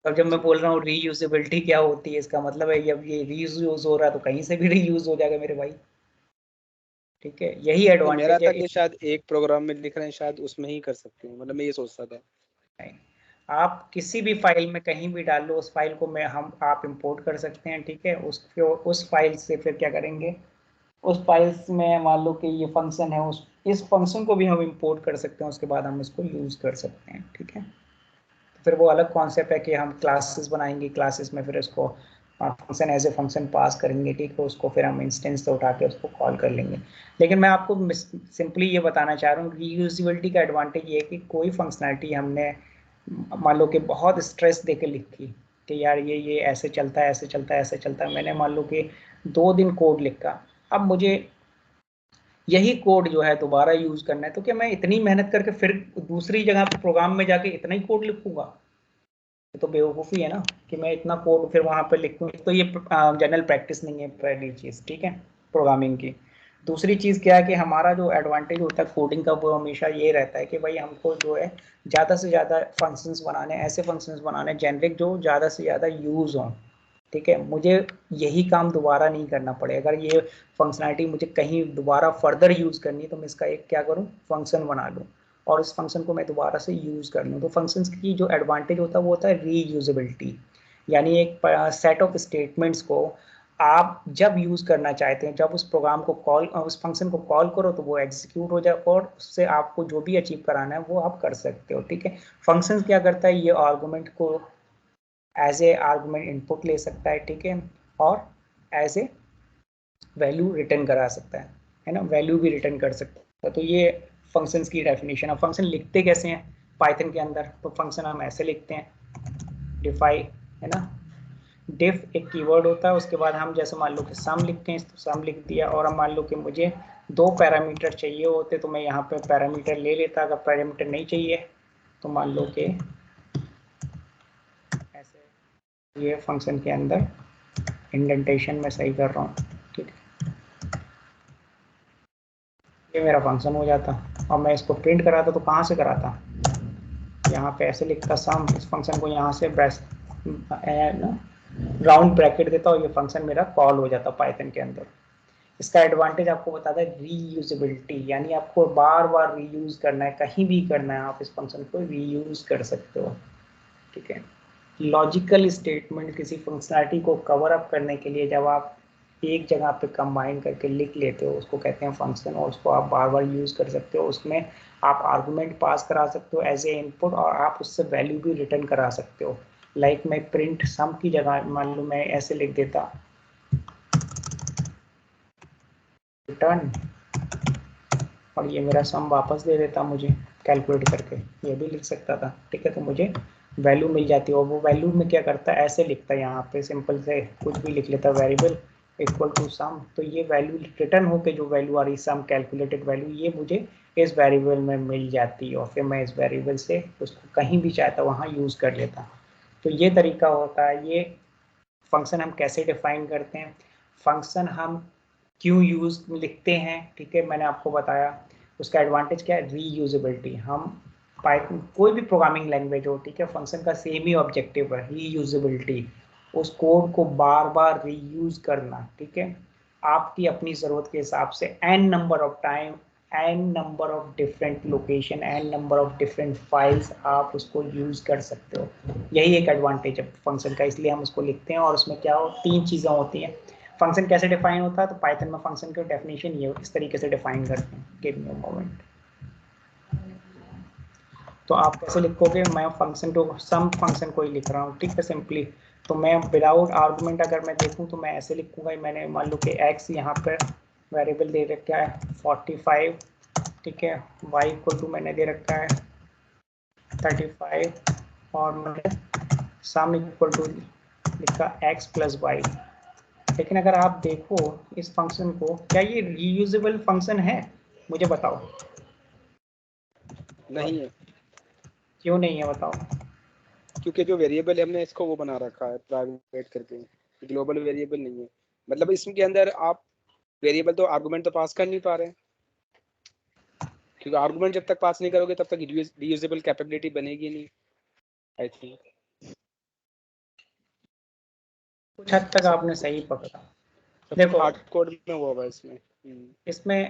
अब जब मैं जी। बोल रहा हूँ रीयूजेबिलिटी क्या होती है, इसका मतलब है जब ये रीयूज हो रहा है तो कहीं से भी रीयूज हो जाएगा मेरे भाई। ठीक है, यही नहीं, मेरा एडवांटेज है था कि शायद एक प्रोग्राम में लिख रहे हैं, शायद उसमें ही कर सकते हैं, मतलब मैं ये सोचता था। आप किसी भी फाइल में कहीं भी डाल लो, उस फाइल को मैं हम आप इंपोर्ट कर सकते हैं। ठीक है, उस फाइल से फिर क्या करेंगे, उस फाइल्स में मान लो कि ये फंक्शन है, उस इस फंक्शन को भी हम इंपोर्ट कर सकते हैं, उसके बाद हम इसको यूज कर सकते हैं। ठीक है, फिर वो अलग कॉन्सेप्ट है कि हम क्लासेस बनाएंगे, क्लासेस में फिर इसको फंक्शन एज ए फंक्शन पास करेंगे। ठीक है, उसको फिर हम इंस्टेंस से उठा के उसको कॉल कर लेंगे। लेकिन मैं आपको सिंपली ये बताना चाह रहा हूँ, रीयूजेबिलिटी का एडवांटेज ये है कि कोई फंक्शनैलिटी हमने मान लो कि बहुत स्ट्रेस दे के लिखी कि यार ये ऐसे चलता है, ऐसे चलता है, ऐसे चलता है, मैंने मान लो कि 2 दिन कोड लिखा, अब मुझे यही कोड जो है दोबारा यूज करना है, तो क्या मैं इतनी मेहनत करके फिर दूसरी जगह पे प्रोग्राम में जाके इतना ही कोड लिखूंगा? ये तो बेवकूफ़ी है ना, कि मैं इतना कोड फिर वहां पे लिखूँ। तो ये जनरल प्रैक्टिस नहीं है पहली चीज़, ठीक है, प्रोग्रामिंग की। दूसरी चीज़ क्या है कि हमारा जो एडवांटेज होता है कोडिंग का, वो हमेशा ये रहता है कि भाई हमको जो है ज़्यादा से ज़्यादा फंक्शंस बनाने, ऐसे फंक्शंस बनाने जेनरिक जो ज़्यादा से ज़्यादा यूज़ हों। ठीक है, मुझे यही काम दोबारा नहीं करना पड़े, अगर ये फंक्शनैलिटी मुझे कहीं दोबारा फर्दर यूज़ करनी है तो मैं इसका एक क्या करूँ, फंक्शन बना लूँ, और इस फंक्शन को मैं दोबारा से यूज़ कर लूँ। तो फंक्शंस की जो एडवांटेज होता है वो होता है रीयूजेबिलिटी, यानी एक सेट ऑफ स्टेटमेंट्स को आप जब यूज़ करना चाहते हैं, जब उस प्रोग्राम को कॉल, उस फंक्शन को कॉल करो तो वो एग्जीक्यूट हो जाए, और उससे आपको जो भी अचीव कराना है वो आप कर सकते हो। ठीक है, फंक्शन क्या करता है, ये आर्गूमेंट को एज ए आर्गूमेंट इनपुट ले सकता है, ठीक है, और एज ए वैल्यू रिटर्न करा सकता है ना, वैल्यू भी रिटर्न कर सकता है। तो ये फंक्शंस की डेफिनेशन। अब फंक्शन लिखते कैसे हैं पाइथन के अंदर, तो फंक्शन हम ऐसे लिखते हैं, डिफाई, है ना, डिफ एक कीवर्ड होता है, उसके बाद हम जैसे मान लो कि सम लिखते हैं तो सम लिख दिया, और हम मान लो कि मुझे 2 पैरामीटर चाहिए होते तो मैं यहाँ पे पैरामीटर ले लेता, अगर पैरामीटर नहीं चाहिए तो मान लो कि ऐसे, ये फंक्शन के अंदर इंडेंटेशन में सही कर रहा हूँ, ठीक है, ये मेरा फंक्शन हो जाता। और मैं इसको प्रिंट कराता तो कहाँ से कराता, यहाँ पे ऐसे लिखता सम, इस फंक्शन को यहाँ से राउंड ब्रैकेट देता और ये फंक्शन मेरा कॉल हो जाता पाइथन के अंदर। इसका एडवांटेज आपको बताता है रीयूजेबिलिटी, यानी आपको बार बार रीयूज करना है, कहीं भी करना है आप इस फंक्शन को रीयूज कर सकते हो। ठीक है, लॉजिकल स्टेटमेंट किसी फंक्शनैलिटी को कवर अप करने के लिए जब आप एक जगह पे कंबाइन करके लिख लेते हो, उसको कहते हैं फंक्शन, और उसको आप बार बार यूज कर सकते हो। उसमें आप आर्गुमेंट पास करा सकते हो एज ए इनपुट, और आप उससे वैल्यू भी रिटर्न करा सकते हो। लाइक मैं प्रिंट सम की जगह मान लो मैं ऐसे लिख देता, रिटर्न, और ये मेरा सम वापस दे देता मुझे कैलकुलेट करके, ये भी लिख सकता था। ठीक है, तो मुझे वैल्यू मिल जाती है, और वो वैल्यू में क्या करता है, ऐसे लिखता है यहाँ पे सिंपल से कुछ भी लिख लेता, वेरिएबल इक्वल टू सम, तो ये वैल्यू रिटर्न होके जो वैल्यू आ रही सम कैलकुलेटेड वैल्यू, ये मुझे इस वेरिएबल में मिल जाती है, और फिर मैं इस वेरिएबल से उसको कहीं भी चाहता वहाँ यूज़ कर लेता। तो ये तरीका होता है, ये फंक्शन हम कैसे डिफाइन करते हैं, फंक्शन हम क्यों यूज लिखते हैं, ठीक है, मैंने आपको बताया। उसका एडवांटेज क्या है, रीयूजेबिलिटी। हम पाइथन कोई भी प्रोग्रामिंग लैंग्वेज हो, ठीक है, फंक्शन का सेम ही ऑब्जेक्टिव है, रीयूजेबिलिटी। उस कोड को बार बार रीयूज करना, ठीक है, आपकी अपनी ज़रूरत के हिसाब से n number of time, n number of different location, n number of different files आप उसको यूज कर सकते हो। यही एक एडवांटेज है फंक्शन का, इसलिए हम उसको लिखते हैं। और उसमें क्या हो, 3 चीज़ें होती हैं। फंक्शन कैसे डिफाइन होता है, तो पाइथन में फंक्शन की डेफिनेशन ये इस तरीके से डिफाइन करते हैं। Give me a moment. तो आप कैसे लिखोगे, मैं फंक्शन को, सम फंक्शन को ही लिख रहा हूँ, ठीक है, सिंपली। तो मैं विदाउट आर्गुमेंट अगर मैं देखूँ तो मैं ऐसे लिखूंगा, मैंने मान लो कि x यहाँ पर वेरिएबल दे रखा है 45, ठीक है, y इक्वल टू मैंने दे रखा है 35, और मैंने सम इक्वल टू लिखा x प्लस वाई। लेकिन अगर आप देखो इस फंक्शन को, क्या ये रीयूजेबल फंक्शन है, मुझे बताओ। नहीं है। क्यों नहीं है, बताओ। क्योंकि जो वेरिएबल है हमने इसको वो बना रखा है प्राइवेट करके, ग्लोबल वेरिएबल नहीं है। मतलब इसके अंदर आप वेरिएबल तो आर्गुमेंट तो पास कर नहीं पा रहे हैं, क्योंकि आर्गुमेंट जब तक पास नहीं करोगे तब तक रीयूजेबल कैपेबिलिटी बनेगी नहीं, आई थिंक। कुछ हद तक आपने सही पकड़ा। देखो हार्ड कोड में वो होगा इसमें।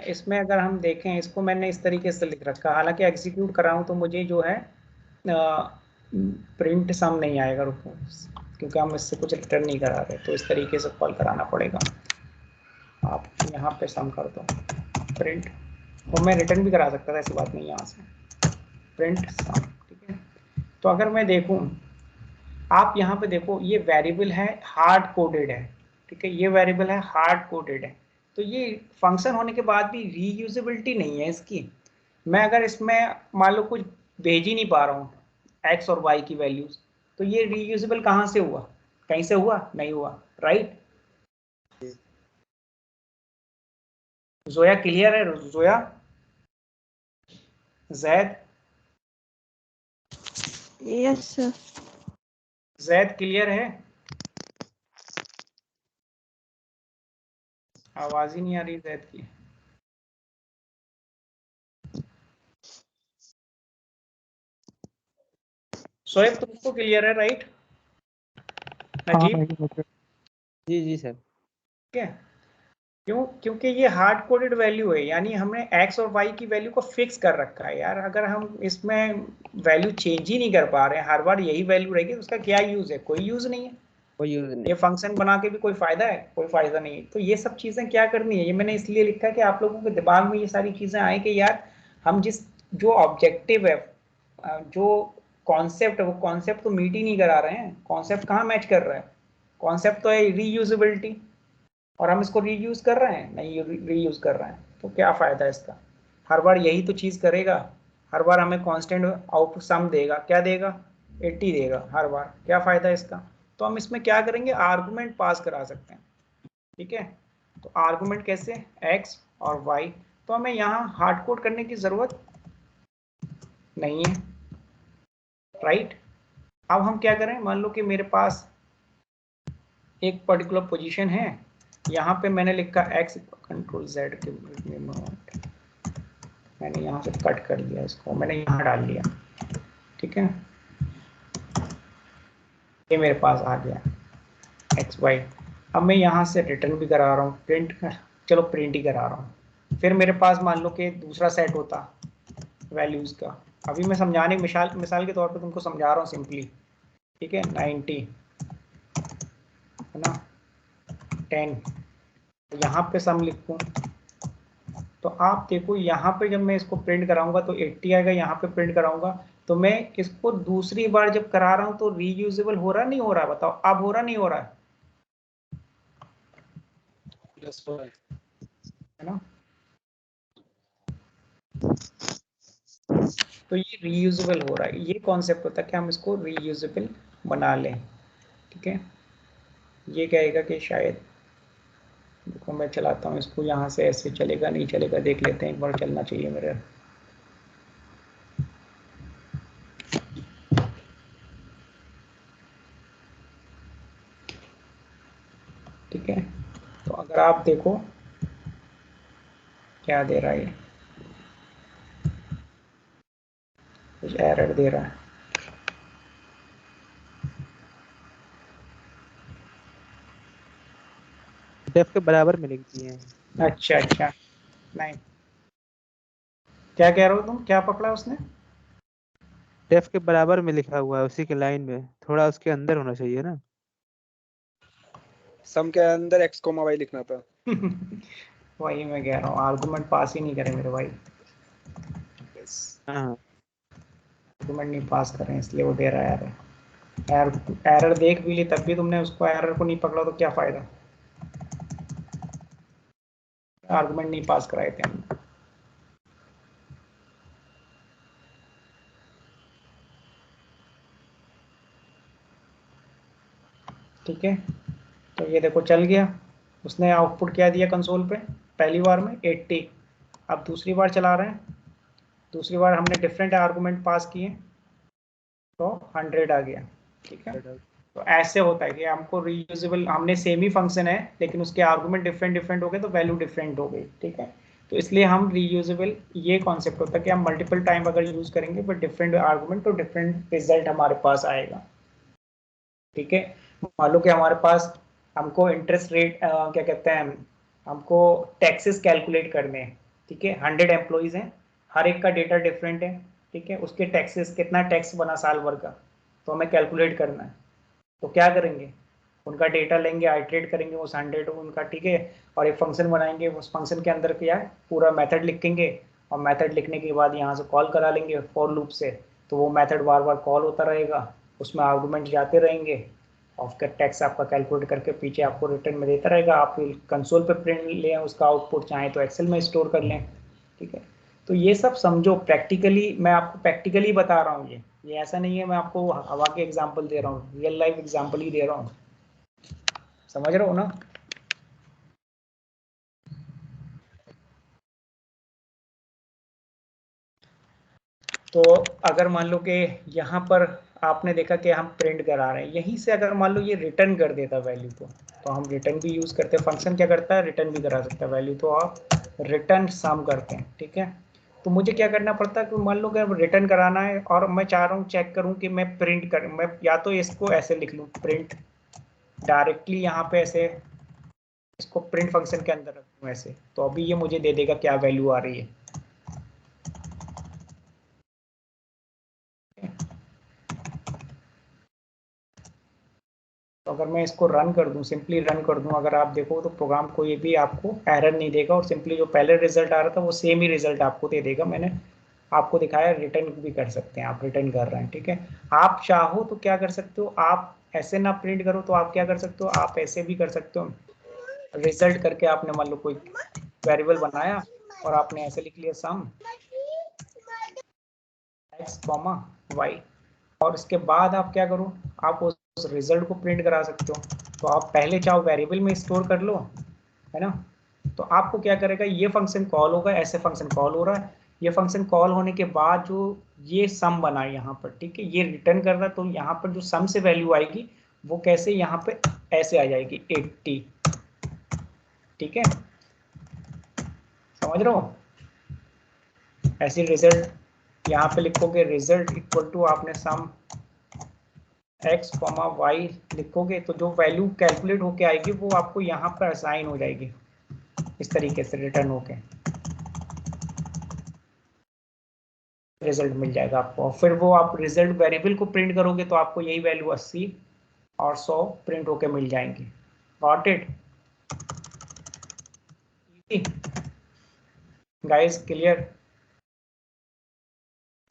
इसमें अगर हम देखें, इसको मैंने इस तरीके से लिख रखा है, हालांकि एग्जीक्यूट कर रहा हूँ तो मुझे जो है प्रिंट सम नहीं आएगा, रुको, क्योंकि हम इससे कुछ रिटर्न नहीं करा रहे, तो इस तरीके से कॉल कराना पड़ेगा। आप यहाँ पे सम कर दो प्रिंट, तो मैं रिटर्न भी करा सकता था, ऐसी बात नहीं, यहाँ से प्रिंट सम, ठीक है। तो अगर मैं देखूँ, आप यहाँ पे देखो, ये वेरिएबल है हार्ड कोडेड है, ठीक है, ये वेरिएबल है हार्ड कोडेड है। तो ये फंक्शन होने के बाद भी रीयूजेबिलिटी नहीं है इसकी। मैं अगर इसमें मान लो कुछ भेज ही नहीं पा रहा हूँ एक्स और वाई की वैल्यूज, तो ये रीयूजेबल कहाँ से हुआ, कहीं से हुआ नहीं हुआ, राइट। जोया क्लियर है, Zoya, Zaid, yes sir. Zaid clear है, आवाज ही नहीं आ रही जैद की। शोएब तुमको क्लियर है, राइट। नजीब, जी जी सर। ठीक है। क्यों, क्योंकि ये हार्ड कोडेड वैल्यू है, यानी हमने x और y की वैल्यू को फिक्स कर रखा है यार। अगर हम इसमें वैल्यू चेंज ही नहीं कर पा रहे हैं, हर बार यही वैल्यू रहेगी, तो उसका क्या यूज है, कोई यूज नहीं है। कोई यूज नहीं। ये फंक्शन बना के भी कोई फायदा है, कोई फायदा नहीं है। तो ये सब चीजें क्या करनी है, ये मैंने इसलिए लिखा है कि आप लोगों के दिमाग में ये सारी चीजें आए कि यार हम जो ऑब्जेक्टिव है, जो कॉन्सेप्ट है, वो कॉन्सेप्ट तो मीट ही नहीं करा रहे हैं। कॉन्सेप्ट कहाँ मैच कर रहा है, कॉन्सेप्ट तो है रीयूजेबिलिटी, और हम इसको रीयूज कर रहे हैं, नहीं रीयूज कर रहे हैं, तो क्या फायदा है इसका। हर बार यही तो चीज करेगा, हर बार हमें कांस्टेंट आउट सम देगा, क्या देगा, 80 देगा हर बार, क्या फायदा है इसका। तो हम इसमें क्या करेंगे, आर्गुमेंट पास करा सकते हैं, ठीक है। तो आर्गुमेंट कैसे, x और y। तो हमें यहाँ हार्ड कोड करने की जरूरत नहीं है, राइट। अब हम क्या करें, मान लो कि मेरे पास एक पर्टिकुलर पोजीशन है, यहाँ पे मैंने लिखा x कंट्रोल z के, मैंने यहाँ से कट कर दिया इसको, मैंने यहाँ डाल दिया, ठीक है, ये मेरे पास आ गया एक्स वाई। अब मैं यहाँ से रिटर्न भी करा रहा हूँ, प्रिंट कर, चलो प्रिंट ही करा रहा हूँ। फिर मेरे पास मान लो कि दूसरा सेट होता वैल्यूज़ का, अभी मैं समझाने मिसाल के तौर पे तुमको समझा रहा हूँ सिंपली, ठीक है, 90 है ना, 10, यहाँ पे सम लिखूँ, तो आप देखो यहाँ पे जब मैं इसको प्रिंट कराऊंगा तो 80 आएगा, यहाँ पे प्रिंट कराऊंगा तो मैं इसको दूसरी बार जब करा रहा हूँ तो रीयूजेबल हो रहा नहीं हो रहा, बताओ अब हो रहा नहीं हो रहा है ना। तो ये रीयूजेबल हो रहा है, ये कॉन्सेप्ट होता है कि हम इसको रीयूजेबल बना लें, ठीक है। ये कहेगा कि शायद, देखो मैं चलाता हूँ इसको, यहाँ से ऐसे चलेगा नहीं चलेगा, देख लेते हैं, एक बार चलना चाहिए मेरे। अगर आप देखो क्या दे रहा है, ये कुछ एरर दे रहा है। डेफ के बराबर में लिख दिए हैं। अच्छा अच्छा, नहीं क्या कह रहे हो तुम, क्या पकड़ा उसने? डेफ के बराबर में लिखा हुआ है उसी के लाइन में, थोड़ा उसके अंदर होना चाहिए ना। सम के अंदर x, y लिखना था। वही मैं कह रहा हूँ, आर्गुमेंट पास ही नहीं करे मेरे भाई, यस। हाँ आर्गुमेंट नहीं पास कर रहे हैं इसलिए वो दे रहा है एरर। एरर देख भी ली तब भी तुमने उसको एरर को नहीं पकड़ा तो क्या फायदा, आर्गुमेंट नहीं पास कराए थे हमने। ठीक है, तो ये देखो चल गया, उसने आउटपुट क्या दिया कंसोल पे, पहली बार में 80। अब दूसरी बार चला रहे हैं, दूसरी बार हमने डिफरेंट आर्गुमेंट पास किए तो 100 आ गया। ठीक है, तो ऐसे होता है कि हमको रीयूजेबल, हमने सेम ही फंक्शन है लेकिन उसके आर्गुमेंट डिफरेंट डिफरेंट हो गए तो वैल्यू डिफरेंट हो गई। ठीक है, तो इसलिए हम रीयूजेबल, ये कॉन्सेप्ट होता है कि हम मल्टीपल टाइम अगर यूज करेंगे बट डिफरेंट आर्गुमेंट तो डिफरेंट रिजल्ट हमारे पास आएगा। ठीक है, मान लो कि हमारे पास, हमको इंटरेस्ट रेट क्या कहते हैं, हमको टैक्सेस कैलकुलेट करने हैं। ठीक है, 100 एम्प्लॉइज हैं, हर एक का डेटा डिफरेंट है। ठीक है, उसके टैक्सेस, कितना टैक्स बना साल भर का, तो हमें कैलकुलेट करना है। तो क्या करेंगे, उनका डेटा लेंगे, आइट्रेट करेंगे उस 100 उनका। ठीक है, और एक फंक्शन बनाएंगे, उस फंक्शन के अंदर क्या है, पूरा मेथड लिखेंगे, और मेथड लिखने के बाद यहाँ से कॉल करा लेंगे फॉर लूप से, तो वो मेथड बार बार कॉल होता रहेगा, उसमें आर्गुमेंट जाते रहेंगे, और उसका टैक्स आपका कैलकुलेट करके पीछे आपको रिटर्न में देता रहेगा। आप कंसोल पे प्रिंट लें उसका आउटपुट, चाहे तो एक्सेल में स्टोर कर लें। ठीक है, तो ये सब समझो प्रैक्टिकली, मैं आपको प्रैक्टिकली बता रहा हूँ, ये ऐसा नहीं है मैं आपको हवा के एग्जांपल दे रहा हूँ, रियल लाइफ एग्जांपल ही दे रहा हूँ। समझ रहे हो ना? तो अगर मान लो कि यहाँ पर आपने देखा कि हम प्रिंट करा रहे हैं, यहीं से अगर मान लो ये रिटर्न कर देता वैल्यू को, तो हम रिटर्न भी यूज करते हैं। फंक्शन क्या करता है, रिटर्न भी करा सकता है वैल्यू, तो आप रिटर्न सम करते हैं। ठीक है, तो मुझे क्या करना पड़ता है कि मान लो कि अब रिटर्न कराना है और मैं चाह रहा हूँ चेक करूँ कि मैं प्रिंट कर, मैं या तो इसको ऐसे लिख लूँ प्रिंट डायरेक्टली यहाँ पे ऐसे, इसको प्रिंट फंक्शन के अंदर रख दूँ ऐसे, तो अभी ये मुझे दे देगा क्या वैल्यू आ रही है। तो अगर मैं इसको रन कर दूं, सिंपली रन कर दूं, अगर आप देखो तो प्रोग्राम कोई भी आपको एरर नहीं देगा, और सिंपली जो पहले रिजल्ट आ रहा था वो सेम ही रिजल्ट आपको दे देगा। मैंने आपको दिखाया रिटर्न भी कर सकते हैं, आप रिटर्न कर रहे हैं। ठीक है, आप चाहो तो क्या कर सकते हो, आप ऐसे ना प्रिंट करो तो आप क्या कर सकते हो, आप ऐसे भी कर सकते हो, रिजल्ट करके आपने मान लो कोई वेरिएबल बनाया और आपने ऐसे लिख लिया सम एक्स कॉमा वाई, और इसके बाद आप क्या करो, आप उस रिजल्ट को प्रिंट करा सकते हो। तो आप पहले चाहो वेरिएबल में स्टोर कर लो, है ना, तो आपको क्या करेगा, ये फंक्शन कॉल होगा, ऐसे फंक्शन कॉल हो रहा है, ये फंक्शन कॉल होने के बाद जो ये सम बना है यहाँ पर, ठीक है, ये रिटर्न कर रहा है, तो यहाँ पर जो सम से वैल्यू आएगी वो कैसे यहाँ पे ऐसे आ जाएगी 80। ठीक है, समझ रहे हो, ऐसे रिजल्ट यहाँ पे लिखोगे, रिजल्ट इक्वल टू आपने सम एक्स कॉमा वाई लिखोगे, तो जो वैल्यू कैलकुलेट होके आएगी वो आपको यहाँ पर असाइन हो जाएगी, इस तरीके से रिटर्न होके रिजल्ट मिल जाएगा आपको। और फिर वो आप रिजल्ट वेरिएबल को प्रिंट करोगे तो आपको यही वैल्यू 80 और 100 प्रिंट होके मिल जाएंगी। Got it guys, clear?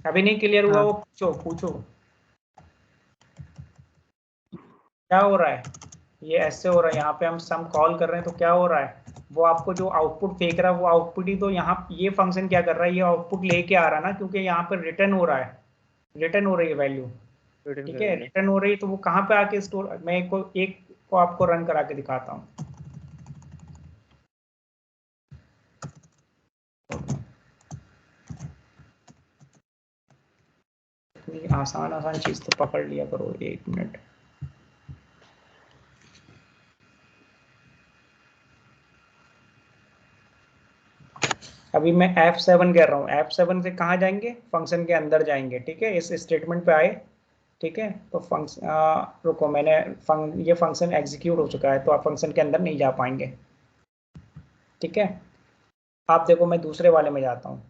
अभी नहीं क्लियर हुआ हाँ। वो पूछो पूछो, क्या हो रहा है, ये ऐसे हो रहा है, यहाँ पे हम सम कॉल कर रहे हैं तो क्या हो रहा है, वो आपको जो आउटपुट फेंक रहा है वो आउटपुट ही तो, यहाँ ये फंक्शन क्या कर रहा है, ये आउटपुट लेके आ रहा है ना, क्योंकि यहाँ पर रिटर्न हो रहा है, रिटर्न हो रही है वैल्यू। रिटर्न ठीक कर है, रही है। रिटर्न हो रही है, तो वो कहाँ पे आके स्टोर, मैं एक को आपको रन करा के दिखाता हूँ। इतनी आसान आसान चीज तो पकड़ लिया करो, 1 मिनट। अभी मैं F7 कर रहा हूँ, F7 से कहाँ जाएंगे, फंक्शन के अंदर जाएंगे, ठीक है, इस स्टेटमेंट पे आए, ठीक है। तो फंक्शन रुको, मैंने ये फंक्शन एग्जीक्यूट हो चुका है, तो आप फंक्शन के अंदर नहीं जा पाएंगे, ठीक है। आप देखो मैं दूसरे वाले में जाता हूँ,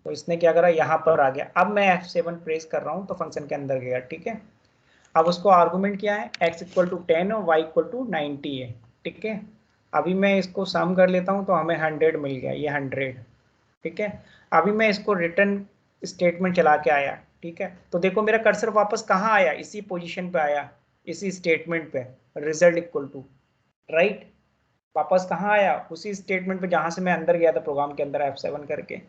तो इसने क्या करा, यहाँ पर आ गया। अब मैं F7 प्रेस कर रहा हूँ तो फंक्शन के अंदर गया, ठीक है। अब उसको आर्गुमेंट क्या है, x = 10 और y = 90 है, ठीक है। अभी मैं इसको सम कर लेता हूँ तो हमें 100 मिल गया, ये 100, ठीक है। अभी मैं इसको रिटर्न स्टेटमेंट चला के आया, ठीक है। तो देखो मेरा कर्सर वापस कहाँ आया, इसी पोजीशन पे आया, इसी स्टेटमेंट पे, रिजल्ट = राइट, वापस कहाँ आया, उसी स्टेटमेंट पे जहां से मैं अंदर गया था प्रोग्राम के अंदर F7 करके।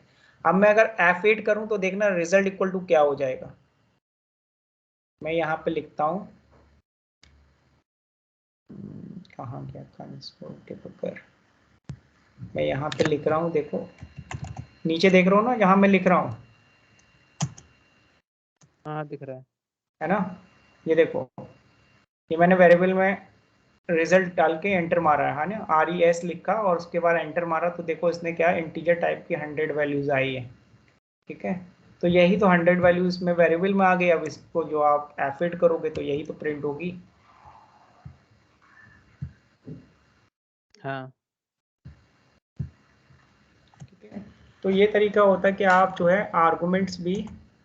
अब मैं अगर F8 करूं तो देखना रिजल्ट = क्या हो जाएगा। मैं यहाँ पे लिखता हूँ, कहाँ गया ट्रांसपोर्ट, मैं यहाँ पे लिख रहा हूँ, देखो नीचे देख रहा हूँ ना जहाँ मैं लिख रहा हूँ, हाँ दिख रहा है ना, ये देखो, ये मैंने वेरिएबल में रिजल्ट डाल के एंटर मारा है ना, RES लिखा और उसके बाद एंटर मारा, तो देखो इसने क्या इंटीजर टाइप की 100 वैल्यूज आई है, ठीक है। तो यही तो 100 वैल्यू इसमें वेरिएबल में आ गई। अब इसको जो आप F8 करोगे तो यही तो प्रिंट होगी, हाँ। ठीक है। तो ये तरीका होता है कि आप जो है आर्गुमेंट्स भी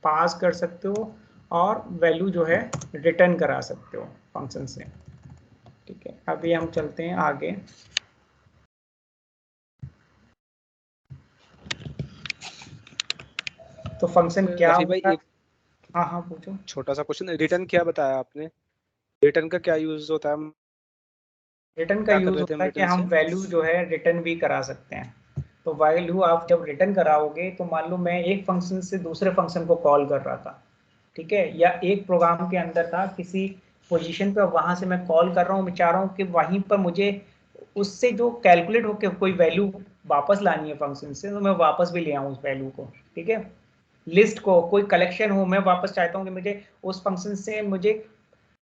पास कर सकते हो और वैल्यू जो है रिटर्न करा सकते हो फंक्शन से, ठीक है। अभी हम चलते हैं आगे। तो फंक्शन क्या रफी भाई होता है, एक हाँ हाँ पूछो। छोटा सा क्वेश्चन, रिटर्न क्या बताया आपने, रिटर्न का क्या यूज होता है, रिटर्न का क्या कर यूज रहे थे हम होता है कि रिटर्न हम से? वैल्यू जो है रिटर्न भी करा सकते हैं। तो वैल्यू आप जब रिटर्न कराओगे तो मान लो मैं एक फंक्शन से दूसरे फंक्शन को कॉल कर रहा था, ठीक है, या एक प्रोग्राम के अंदर था किसी पोजीशन पे, वहां से मैं कॉल कर रहा हूँ, मैं चाह रहा हूँ कि वहीं पर मुझे उससे जो कैलकुलेट होकर कोई वैल्यू वापस लानी है फंक्शन से, तो मैं वापस भी ले आऊँ उस वैल्यू को, ठीक है। लिस्ट को कोई कलेक्शन हो, मैं वापस चाहता हूँ कि मुझे उस फंक्शन से मुझे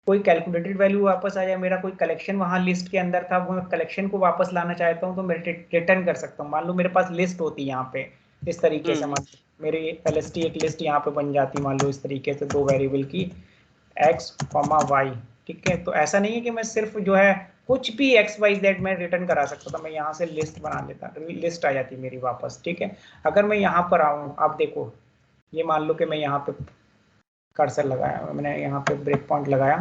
कोई कैलकुलेटेड वैल्यू वापस आ जाए, मेरा कोई कलेक्शन वहां लिस्ट के अंदर था, वो मैं कलेक्शन को वापस लाना चाहता हूँ तो मैं रिटर्न कर सकता हूँ। मान लो मेरे पास लिस्ट होती है यहाँ पे इस तरीके से, हम्म। मान मेरी LST एक लिस्ट यहाँ पे बन जाती, मान लो इस तरीके से, दो वेरिएबल की x, y, ठीक है। तो ऐसा नहीं है कि मैं सिर्फ जो है कुछ भी XYZ मैं रिटर्न करा सकता था, मैं यहाँ से लिस्ट बना लेता, लिस्ट आ जाती मेरी वापस, ठीक है। अगर मैं यहाँ पर आऊँ, आप देखो, ये मान लो कि मैं यहाँ पे कर्सर लगाया, मैंने यहाँ पे ब्रेक पॉइंट लगाया,